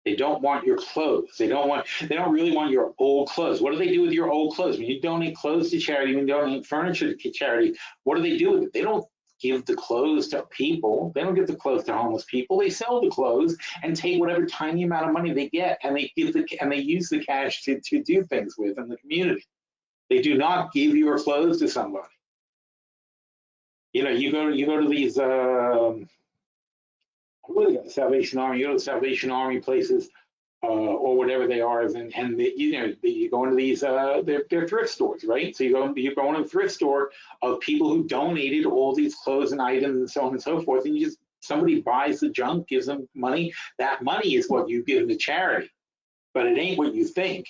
They don't want your clothes. They don't really want your old clothes. What do they do with your old clothes? When you donate clothes to charity, when you donate furniture to charity, what do they do with it? They don't give the clothes to people. They don't give the clothes to homeless people. They sell the clothes and take whatever tiny amount of money they get, and they use the cash to do things with in the community. They do not give your clothes to somebody. You know, you go to these what are they got? Salvation Army. You go to Salvation Army places or whatever they are, and you go into these they're thrift stores, right? So you go into a thrift store of people who donated all these clothes and items and so on and so forth, and somebody buys the junk, gives them money. That money is what you give to charity, but it ain't what you think.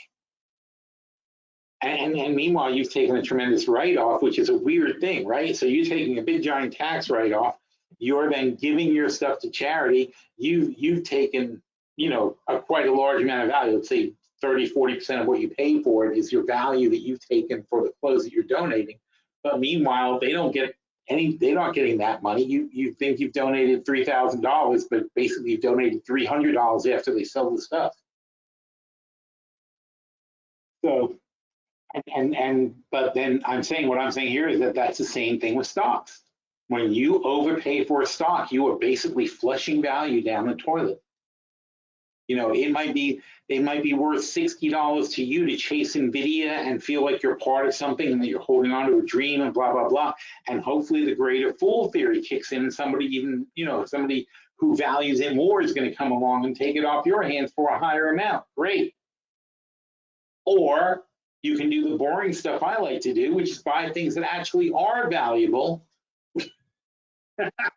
And meanwhile, you've taken a tremendous write-off, which is a weird thing, right? So you're taking a big giant tax write-off. You're then giving your stuff to charity. You've taken, you know, quite a large amount of value. Let's say 30–40% of what you pay for it is your value that you've taken for the clothes that you're donating. But meanwhile, they're not getting that money. You think you've donated $3,000, but basically you've donated $300 after they sell the stuff. So But then what I'm saying here is that that's the same thing with stocks. When you overpay for a stock, you are basically flushing value down the toilet. You know, it might be worth $60 to you to chase Nvidia and feel like you're part of something and that you're holding on to a dream and blah blah blah. And hopefully the greater fool theory kicks in and somebody who values it more is going to come along and take it off your hands for a higher amount. Great. Or you can do the boring stuff I like to do, which is buy things that actually are valuable.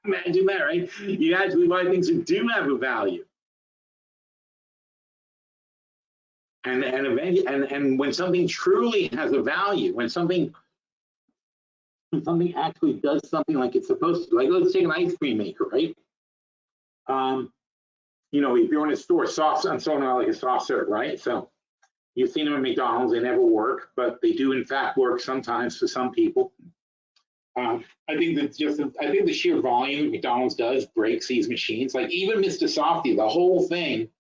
Imagine that, right? You actually buy things that do have a value. And when something truly has a value, when something actually does something like it's supposed to, like let's take an ice cream maker, right? You know, if you're in a store, I'm so not like a soft serve, right? So you've seen them at McDonald's, they never work, but they do in fact work sometimes for some people. I think the sheer volume McDonald's does breaks these machines. Like even Mr. Softy, the whole thing.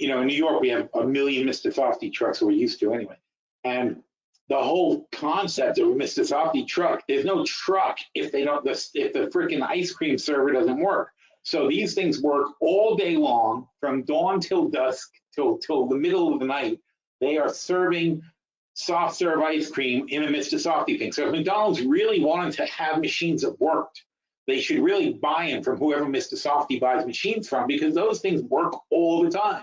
You know, in New York, we have a million Mr. Softy trucks, or we used to anyway. And the whole concept of a Mr. Softy truck, there's no truck if the freaking ice cream server doesn't work. So these things work all day long, from dawn till dusk, till the middle of the night. They are serving soft serve ice cream in a Mr. Softy thing. So if McDonald's really wanted to have machines that worked, they should really buy them from whoever Mr. Softy buys machines from, because those things work all the time.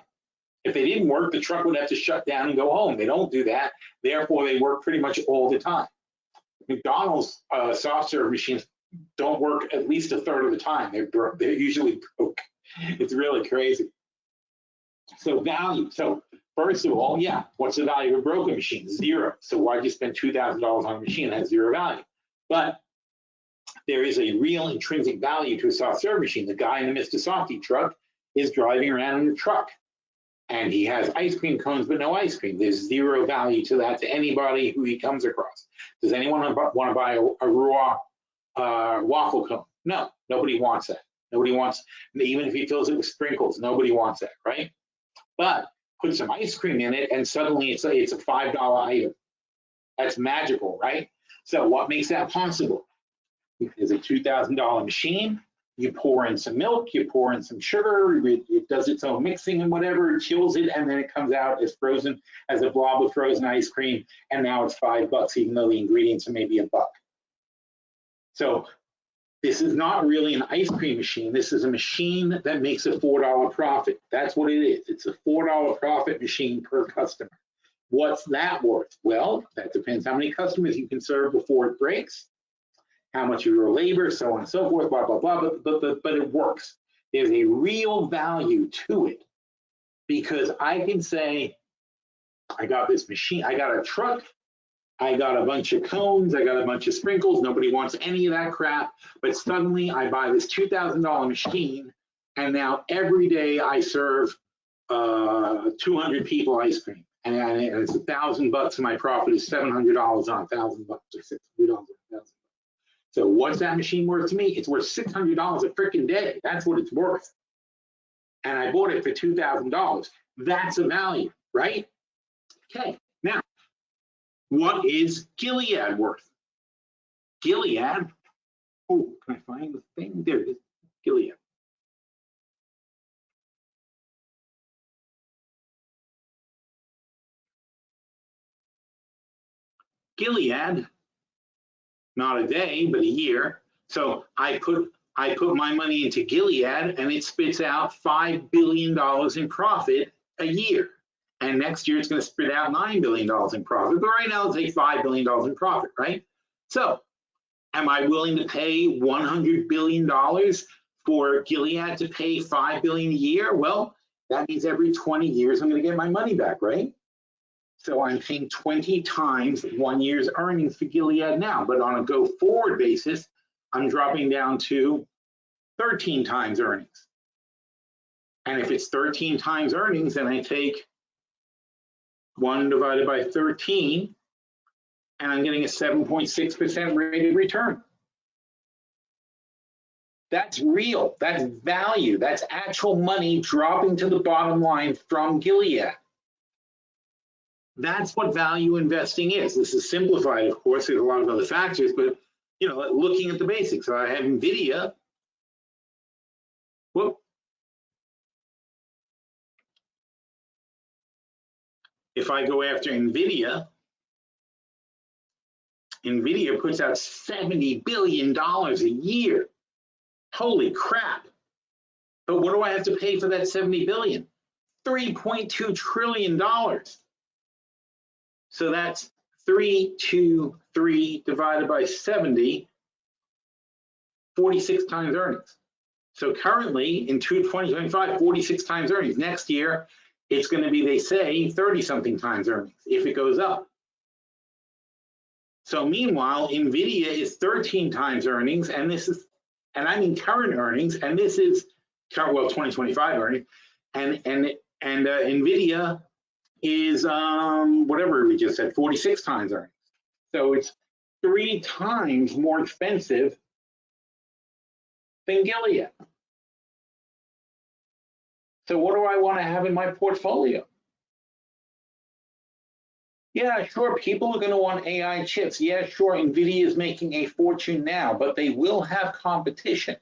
If they didn't work, the truck would have to shut down and go home. They don't do that. Therefore, they work pretty much all the time. McDonald's soft serve machines don't work at least a third of the time. They're usually broke. It's really crazy. So value. So first of all, yeah, what's the value of a broken machine? Zero. So why'd you spend $2,000 on a machine that has zero value? But there is a real intrinsic value to a soft serve machine. The guy in the Mr. Softy truck is driving around in the truck, and he has ice cream cones but no ice cream. There's zero value to that to anybody who he comes across. Does anyone want to buy a raw waffle cone? No, nobody wants that. Nobody wants, even if he fills it with sprinkles, nobody wants that, right? But put some ice cream in it and suddenly it's a $5 item. That's magical, right? So what makes that possible? It's a $2,000 machine. You pour in some milk, you pour in some sugar, it does its own mixing and whatever, it chills it, and then it comes out as frozen, as a blob of frozen ice cream, and now it's $5, even though the ingredients are maybe $1. So this is not really an ice cream machine. This is a machine that makes a $4 profit. That's what it is. It's a $4 profit machine per customer. What's that worth? Well, that depends how many customers you can serve before it breaks, how much of your labor, so on and so forth, blah, blah, blah, but it works. There's a real value to it, because I can say, I got this machine, I got a truck, I got a bunch of cones, I got a bunch of sprinkles, nobody wants any of that crap, but suddenly I buy this $2,000 machine, and now every day I serve 200 people ice cream, and it's $1,000 and my profit is $700 on $1,000 or $600 on $1,000. So what's that machine worth to me? It's worth $600 a freaking day. That's what it's worth. And I bought it for $2,000. That's a value, right? Okay, now, what is Gilead worth? Gilead, oh, can I find the thing? There it is, Gilead. Gilead, not a day, but a year. So I put my money into Gilead and it spits out $5 billion in profit a year. And next year it's going to spit out $9 billion in profit. But right now it's like $5 billion in profit, right? So am I willing to pay $100 billion for Gilead to pay $5 billion a year? Well, that means every 20 years I'm going to get my money back, right? So I'm paying 20 times 1 year's earnings for Gilead now, but on a go forward basis, I'm dropping down to 13 times earnings. And if it's 13 times earnings, then I take 1 divided by 13, and I'm getting a 7.6% rated return. That's real, that's value, that's actual money dropping to the bottom line from Gilead. That's what value investing is. This is simplified, of course, there's a lot of other factors, but looking at the basics. So I have NVIDIA. Whoop. If I go after NVIDIA puts out $70 billion a year. Holy crap. But what do I have to pay for that 70 billion? $3.2 trillion. So that's 323 divided by 70, 46 times earnings. So currently in 2025, 46 times earnings. Next year, it's going to be, they say, 30-something times earnings if it goes up. So meanwhile, NVIDIA is 13 times earnings, and this is, and I mean current earnings, and this is, well, 2025 earnings, and NVIDIA is whatever we just said, 46 times earnings. So it's 3 times more expensive than Gilead. So what do I want to have in my portfolio? Yeah, sure, people are going to want AI chips. Yeah, sure, NVIDIA is making a fortune now, but they will have competition.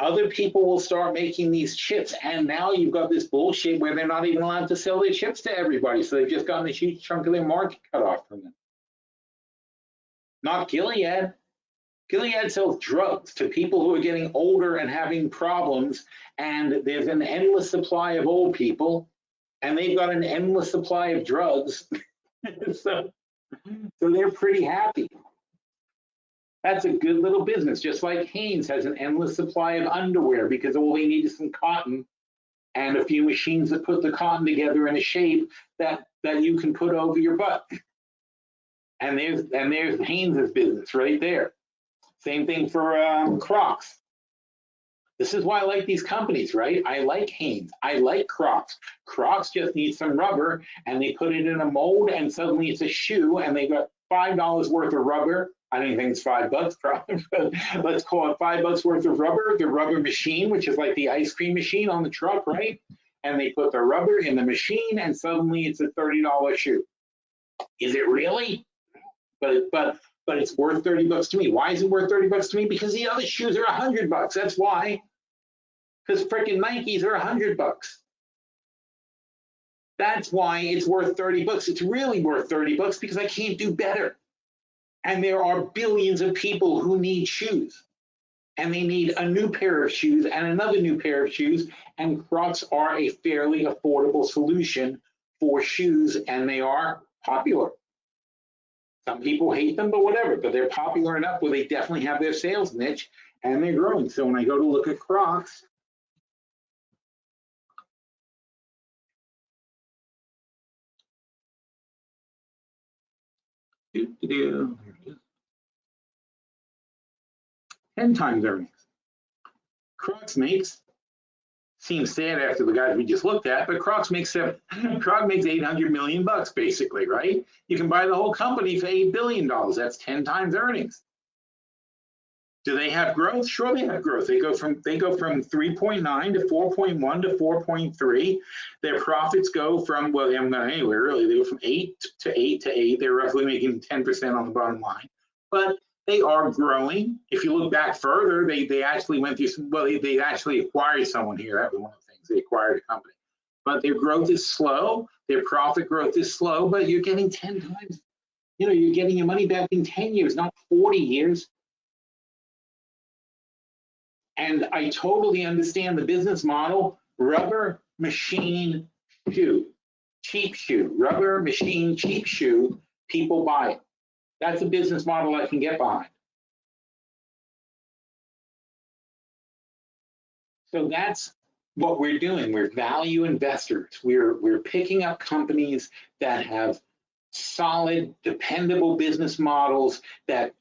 Other people will start making these chips, and now you've got this bullshit where they're not even allowed to sell their chips to everybody, so they've just gotten a huge chunk of their market cut off from them. Not Gilead. Gilead sells drugs to people who are getting older and having problems, and there's an endless supply of old people, and they've got an endless supply of drugs. so they're pretty happy. That's a good little business, just like Hanes has an endless supply of underwear because all they need is some cotton and a few machines that put the cotton together in a shape that you can put over your butt. And there's Hanes' business right there. Same thing for Crocs. This is why I like these companies, right? I like Hanes. I like Crocs. Crocs just need some rubber, and they put it in a mold, and suddenly it's a shoe, and they got $5 worth of rubber. I don't think it's $5, but let's call it $5 worth of rubber, the rubber machine, which is like the ice cream machine on the truck, right? And they put the rubber in the machine, and suddenly it's a $30 shoe. Is it really? But it's worth $30 to me. Why is it worth $30 to me? Because the other shoes are $100. That's why. Because freaking Nikes are $100. That's why it's worth $30. It's really worth $30 because I can't do better. And there are billions of people who need shoes. And they need a new pair of shoes and another new pair of shoes. And Crocs are a fairly affordable solution for shoes, and they are popular. Some people hate them, but whatever. But they're popular enough where they definitely have their sales niche, and they're growing. So when I go to look at Crocs, here it is. 10 times earnings. Crocs makes, seems sad after the guys we just looked at, but Crocs makes $800 million basically, right? You can buy the whole company for $8 billion. That's 10 times earnings. Do they have growth? Sure, they have growth. They go from 3.9 to 4.1 to 4.3. Their profits go from, well, they haven't gone anywhere really. They go from 8 to 8 to 8. They're roughly making 10% on the bottom line. But they are growing. If you look back further, they actually went through some, well, they actually acquired someone here. That was one of the things. They acquired a company. But their growth is slow. Their profit growth is slow, but you're getting 10 times, you're getting your money back in 10 years, not 40 years. And I totally understand the business model. Rubber, machine, shoe, cheap shoe. Rubber, machine, cheap shoe, people buy it. That's a business model I can get behind. So that's what we're doing. We're value investors. We're picking up companies that have solid, dependable business models that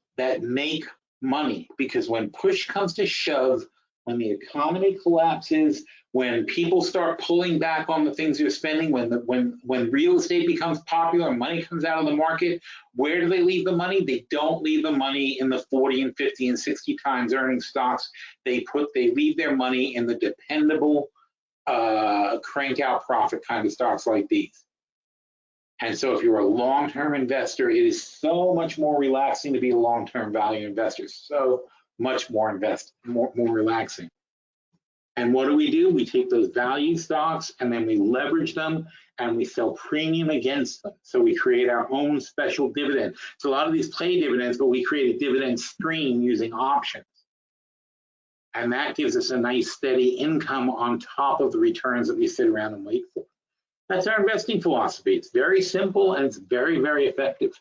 make money, because when push comes to shove, when the economy collapses, when people start pulling back on the things they're spending, when real estate becomes popular and money comes out of the market, where do they leave the money? They don't leave the money in the 40 and 50 and 60 times earnings stocks. They leave their money in the dependable crank out profit kind of stocks like these. And so if you're a long-term investor, it is so much more relaxing to be a long-term value investor. So much more more relaxing. And what do? We take those value stocks and then we leverage them and we sell premium against them. So we create our own special dividend. So a lot of these play dividends, but we create a dividend stream using options. And that gives us a nice steady income on top of the returns that we sit around and wait for. That's our investing philosophy. It's very simple and it's very, very effective.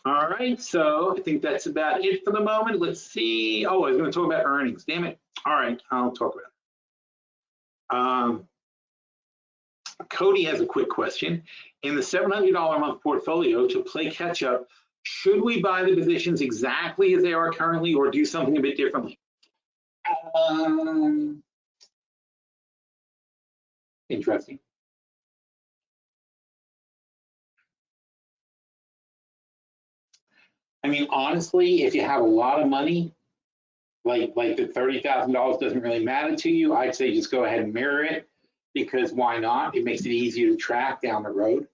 All right, so I think that's about it for the moment. Let's see. Oh, I was going to talk about earnings. Damn it. All right, I'll talk about it. Cody has a quick question. In the $700 a month portfolio, to play catch up, should we buy the positions exactly as they are currently or do something a bit differently? Interesting. I mean, honestly, if you have a lot of money, like the $30,000 doesn't really matter to you, I'd say just go ahead and mirror it, because why not? It makes it easier to track down the road.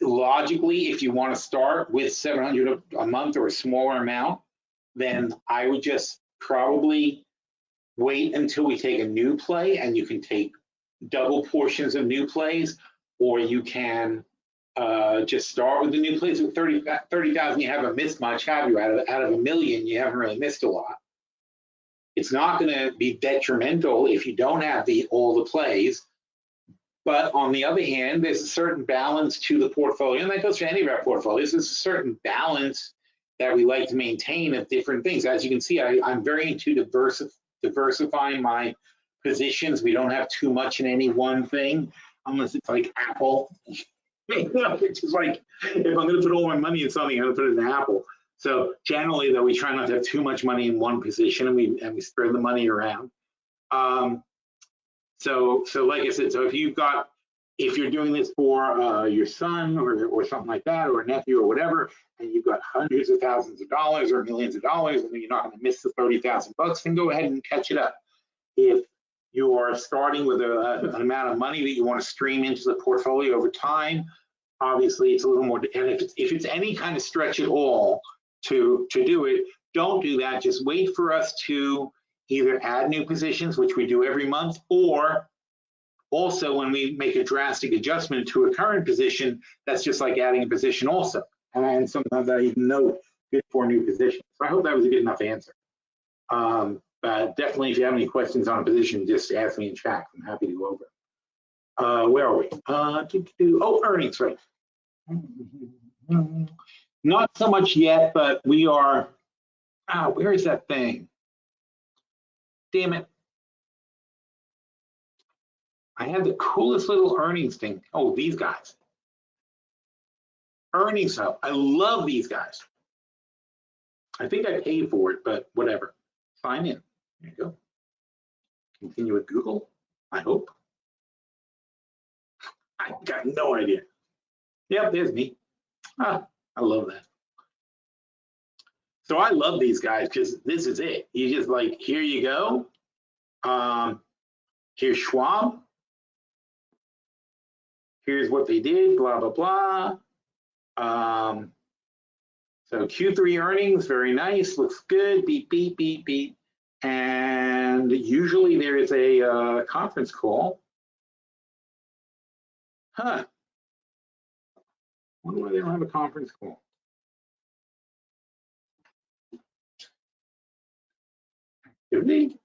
Logically, if you want to start with $700 a month or a smaller amount, then I would just probably wait until we take a new play, and you can take double portions of new plays, or you can just start with the new plays with 30,000. You haven't missed much, have you? Out of a million, you haven't really missed a lot. It's not going to be detrimental if you don't have all the plays. But on the other hand, there's a certain balance to the portfolio, and that goes for any of our portfolios. There's a certain balance that we like to maintain of different things. As you can see, I'm very into diversifying my positions. We don't have too much in any one thing, unless it's like Apple. Which is like, if I'm going to put all my money in something, I'm going to put it in Apple. So generally, though, we try not to have too much money in one position, and we spread the money around. So like I said, so if you're doing this for your son or something like that, or a nephew or whatever, and you've got hundreds of thousands of dollars or millions of dollars, and you're not going to miss the 30,000 bucks, then go ahead and catch it up. If you are starting with an amount of money that you want to stream into the portfolio over time, obviously it's a little more, and if it's any kind of stretch at all to do it, don't do that. Just wait for us to either add new positions, which we do every month, or also when we make a drastic adjustment to a current position, that's just like adding a position also. And sometimes I even note good for new positions. So I hope that was a good enough answer. Definitely, if you have any questions on a position, just ask me in chat. I'm happy to go over. Where are we? Oh, earnings, right. Not so much yet, but we are, where is that thing? Damn it. I had the coolest little earnings thing. Oh, these guys. Earnings Hub. I love these guys. I think I paid for it, but whatever. Sign in. There you go. Continue with Google, I hope. I got no idea. Yep, there's me. I love that. So I love these guys because this is it. You just like, here you go. Here's Schwab. Here's what they did, blah, blah, blah. So Q3 earnings, very nice, looks good, beep, beep, beep, beep. And usually there is a conference call. I wonder why they don't have a conference call. Do they?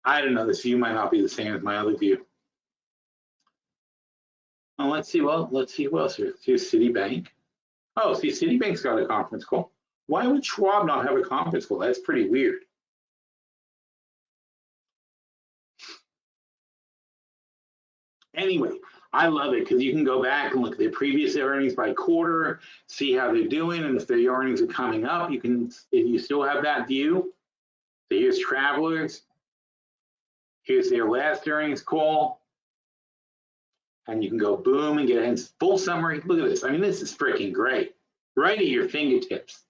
I don't know, this view might not be the same as my other view. Well, let's see who else here. Here's Citibank. Oh, see, Citibank's got a conference call. Why would Schwab not have a conference call? That's pretty weird. Anyway, I love it because you can go back and look at their previous earnings by quarter, see how they're doing, and if their earnings are coming up, you can, if you still have that view. So here's Travelers. Here's their last earnings call. And you can go boom and get a full summary. Look at this. I mean, this is freaking great. Right at your fingertips.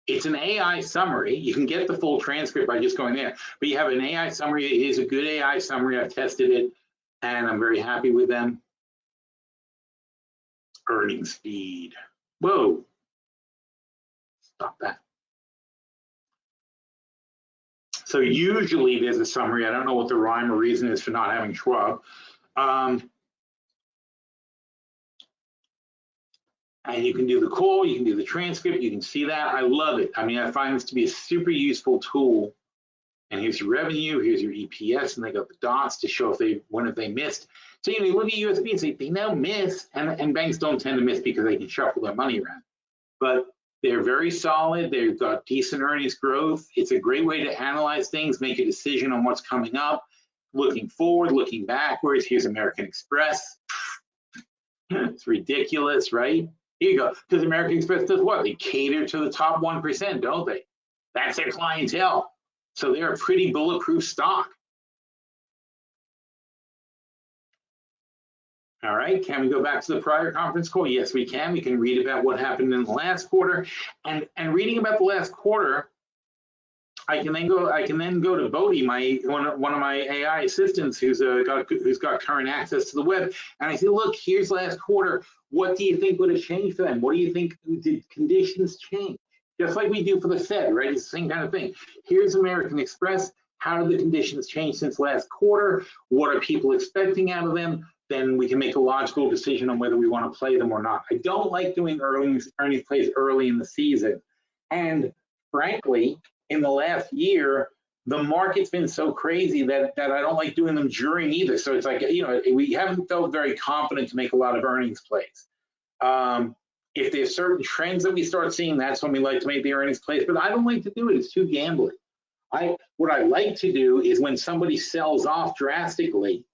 It's an AI summary. You can get the full transcript by just going there. But you have an AI summary. It is a good AI summary. I've tested it, and I'm very happy with them. Earnings feed. Whoa. Stop that. So usually there's a summary. I don't know what the rhyme or reason is for not having Schwab. And you can do the call, you can do the transcript, you can see that. I love it. I mean, I find this to be a super useful tool. And here's your revenue, here's your EPS, and they got the dots to show when have they missed. So you look at USB and say they now miss, and banks don't tend to miss because they can shuffle their money around. But they're very solid. They've got decent earnings growth. It's a great way to analyze things, make a decision on what's coming up, looking forward, looking backwards. Here's American Express. It's ridiculous, right? Here you go. Because American Express does what? They cater to the top 1%, don't they? That's their clientele. So they're a pretty bulletproof stock. All right, can we go back to the prior conference call? Yes, we can. We can read about what happened in the last quarter. And reading about the last quarter, I can then go to Bodhi, one of my AI assistants who's got current access to the web, and I say, look, here's last quarter. What do you think would have changed for them? What do you think did conditions change? Just like we do for the Fed, right? It's the same kind of thing. Here's American Express. How did the conditions change since last quarter? What are people expecting out of them? Then we can make a logical decision on whether we want to play them or not. I don't like doing earnings plays early in the season, and frankly, in the last year, the market's been so crazy that I don't like doing them during either. So it's like, we haven't felt very confident to make a lot of earnings plays. If there's certain trends that we start seeing, that's when we like to make the earnings plays, but I don't like to do it. It's too gambling. What I like to do is when somebody sells off drastically,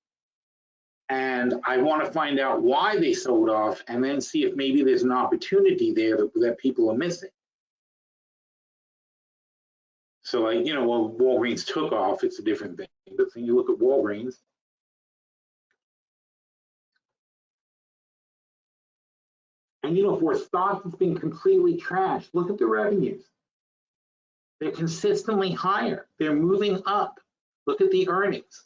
and I want to find out why they sold off and then see if maybe there's an opportunity there that people are missing. So like, well, Walgreens took off, it's a different thing. But then you look at Walgreens. And for a stock that's been completely trashed, look at the revenues. They're consistently higher. They're moving up. Look at the earnings.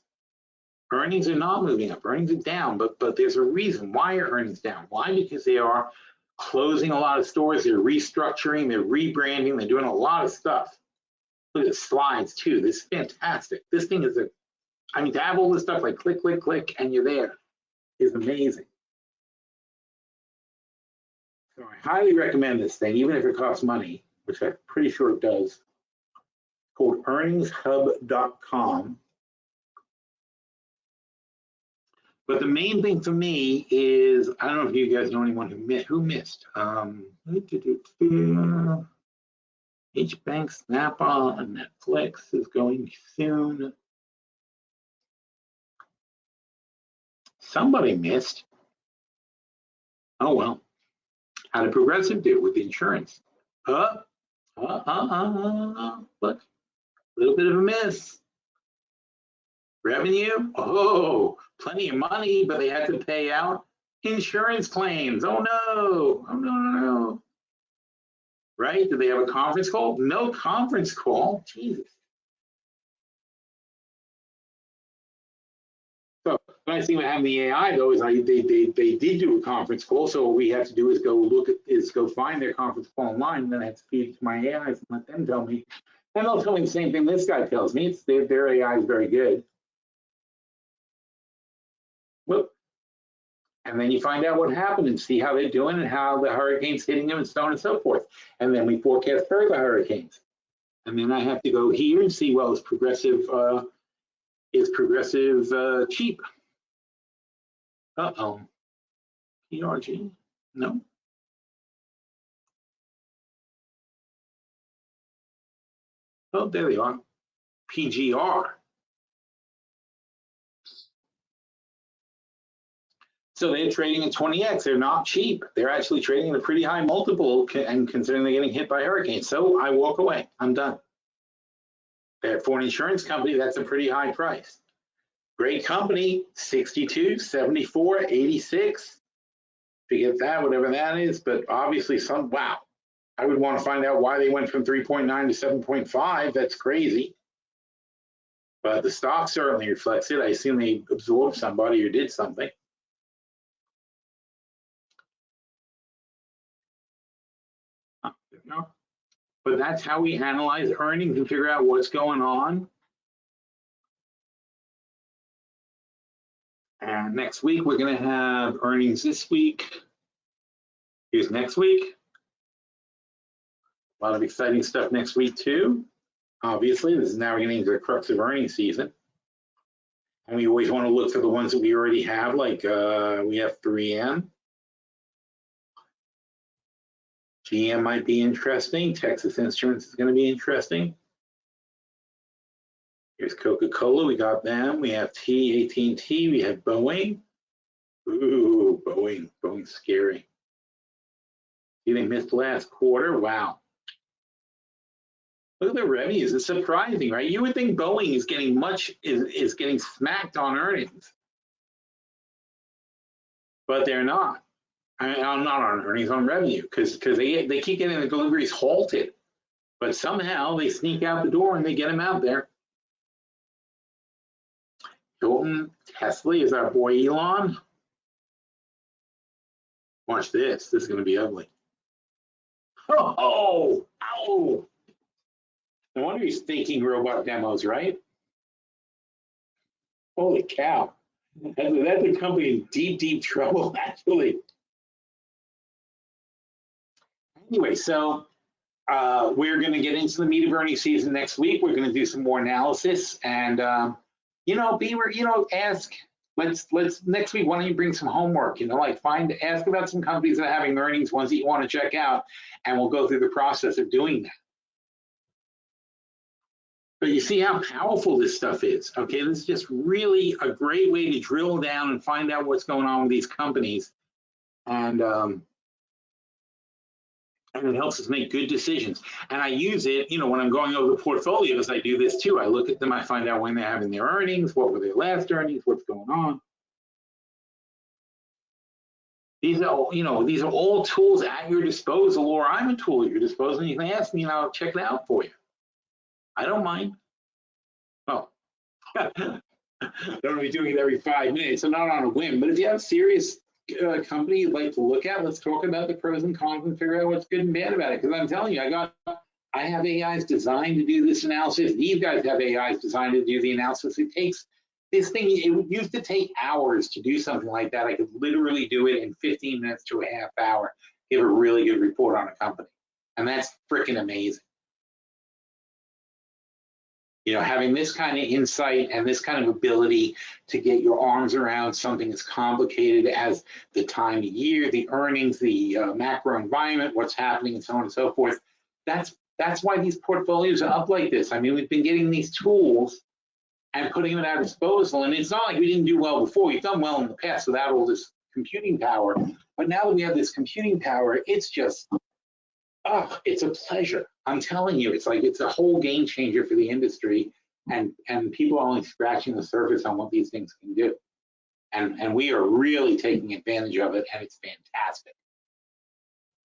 Earnings are not moving up. Earnings are down, but there's a reason. Why are earnings down? Why? Because they are closing a lot of stores. They're restructuring. They're rebranding. They're doing a lot of stuff. Look at the slides too. This is fantastic. This thing is to have all this stuff like click, click, click, and you're there is amazing. So I highly recommend this thing, even if it costs money, which I'm pretty sure it does. It's called earningshub.com. But the main thing for me is, I don't know if you guys know anyone who missed. H Bank, Snap-on, Netflix is going soon. Somebody missed. Oh well. How did Progressive do with the insurance? Look, a little bit of a miss. Revenue, oh, plenty of money, but they had to pay out insurance claims. Oh no, oh no. Right? Did they have a conference call? No conference call. Jesus. So the nice thing about having the AI though is they did do a conference call. So what we have to do is go find their conference call online, and then I have to feed it to my AIs and let them tell me. And they'll tell me the same thing this guy tells me. Their AI is very good. Whoop. And then you find out what happened and see how they're doing and how the hurricane's hitting them and so on and so forth. And then we forecast further hurricanes. And then I have to go here and see, well, is Progressive cheap? Uh-oh. PRG? No. Oh, there they are. PGR. So they're trading at 20x. They're not cheap. They're actually trading at a pretty high multiple, and considering they're getting hit by hurricanes. So I walk away. I'm done. For an insurance company, that's a pretty high price. Great company, 62, 74, 86. Forget that, whatever that is, but obviously wow. I would want to find out why they went from 3.9 to 7.5. That's crazy. But the stock certainly reflects it. I assume they absorbed somebody or did something. No. But that's how we analyze earnings and figure out what's going on. And next week, we're going to have earnings this week. Here's next week. A lot of exciting stuff next week, too. Obviously, this is now getting into the crux of earnings season. And we always want to look for the ones that we already have, like we have 3M. GM might be interesting. Texas Instruments is going to be interesting. Here's Coca-Cola. We got them. We have AT&T. We have Boeing. Ooh, Boeing. Boeing's scary. See, they missed last quarter. Wow. Look at the revenues. It's surprising, right? You would think Boeing is getting is getting smacked on earnings, but they're not. I'm not on earnings, on revenue, because they keep getting the deliveries halted, but somehow they sneak out the door and they get them out there. Hilton, Tesla is our boy Elon. Watch this. This is going to be ugly. Oh, ow. No wonder he's thinking robot demos, right? Holy cow. That's a company in deep, deep trouble, actually. Anyway, so we're going to get into the meat of earnings season next week. We're going to do some more analysis and, ask. Let's next week. Why don't you bring some homework? Ask about some companies that are having earnings, ones that you want to check out, and we'll go through the process of doing that. But you see how powerful this stuff is. Okay, this is just really a great way to drill down and find out what's going on with these companies, and it helps us make good decisions. And I use it, when I'm going over the portfolios, I do this too. I look at them, I find out when they're having their earnings, what were their last earnings, what's going on. These are all tools at your disposal, or I'm a tool at your disposal, and you can ask me and I'll check it out for you. I don't mind. Oh, don't be doing it every 5 minutes. I'm not on a whim, but if you have a serious company you'd like to look at, let's talk about the pros and cons and figure out what's good and bad about it. Because I'm telling you, I have AIs designed to do this analysis. These guys have AIs designed to do the analysis. It takes this thing. It used to take hours to do something like that. I could literally do it in 15 minutes to a half hour, give a really good report on a company, and that's freaking amazing. Having this kind of insight and this kind of ability to get your arms around something as complicated as the time of year, the earnings, the macro environment, what's happening, and so on and so forth. That's why these portfolios are up like this. I mean, we've been getting these tools and putting them at our disposal, and it's not like we didn't do well before. We've done well in the past without all this computing power, but now that we have this computing power, it's just, it's a pleasure. I'm telling you, it's a whole game changer for the industry, and people are only scratching the surface on what these things can do. And we are really taking advantage of it, and it's fantastic.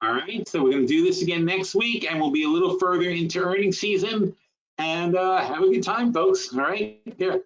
All right, so we're going to do this again next week, and we'll be a little further into earnings season, and have a good time, folks. All right, here.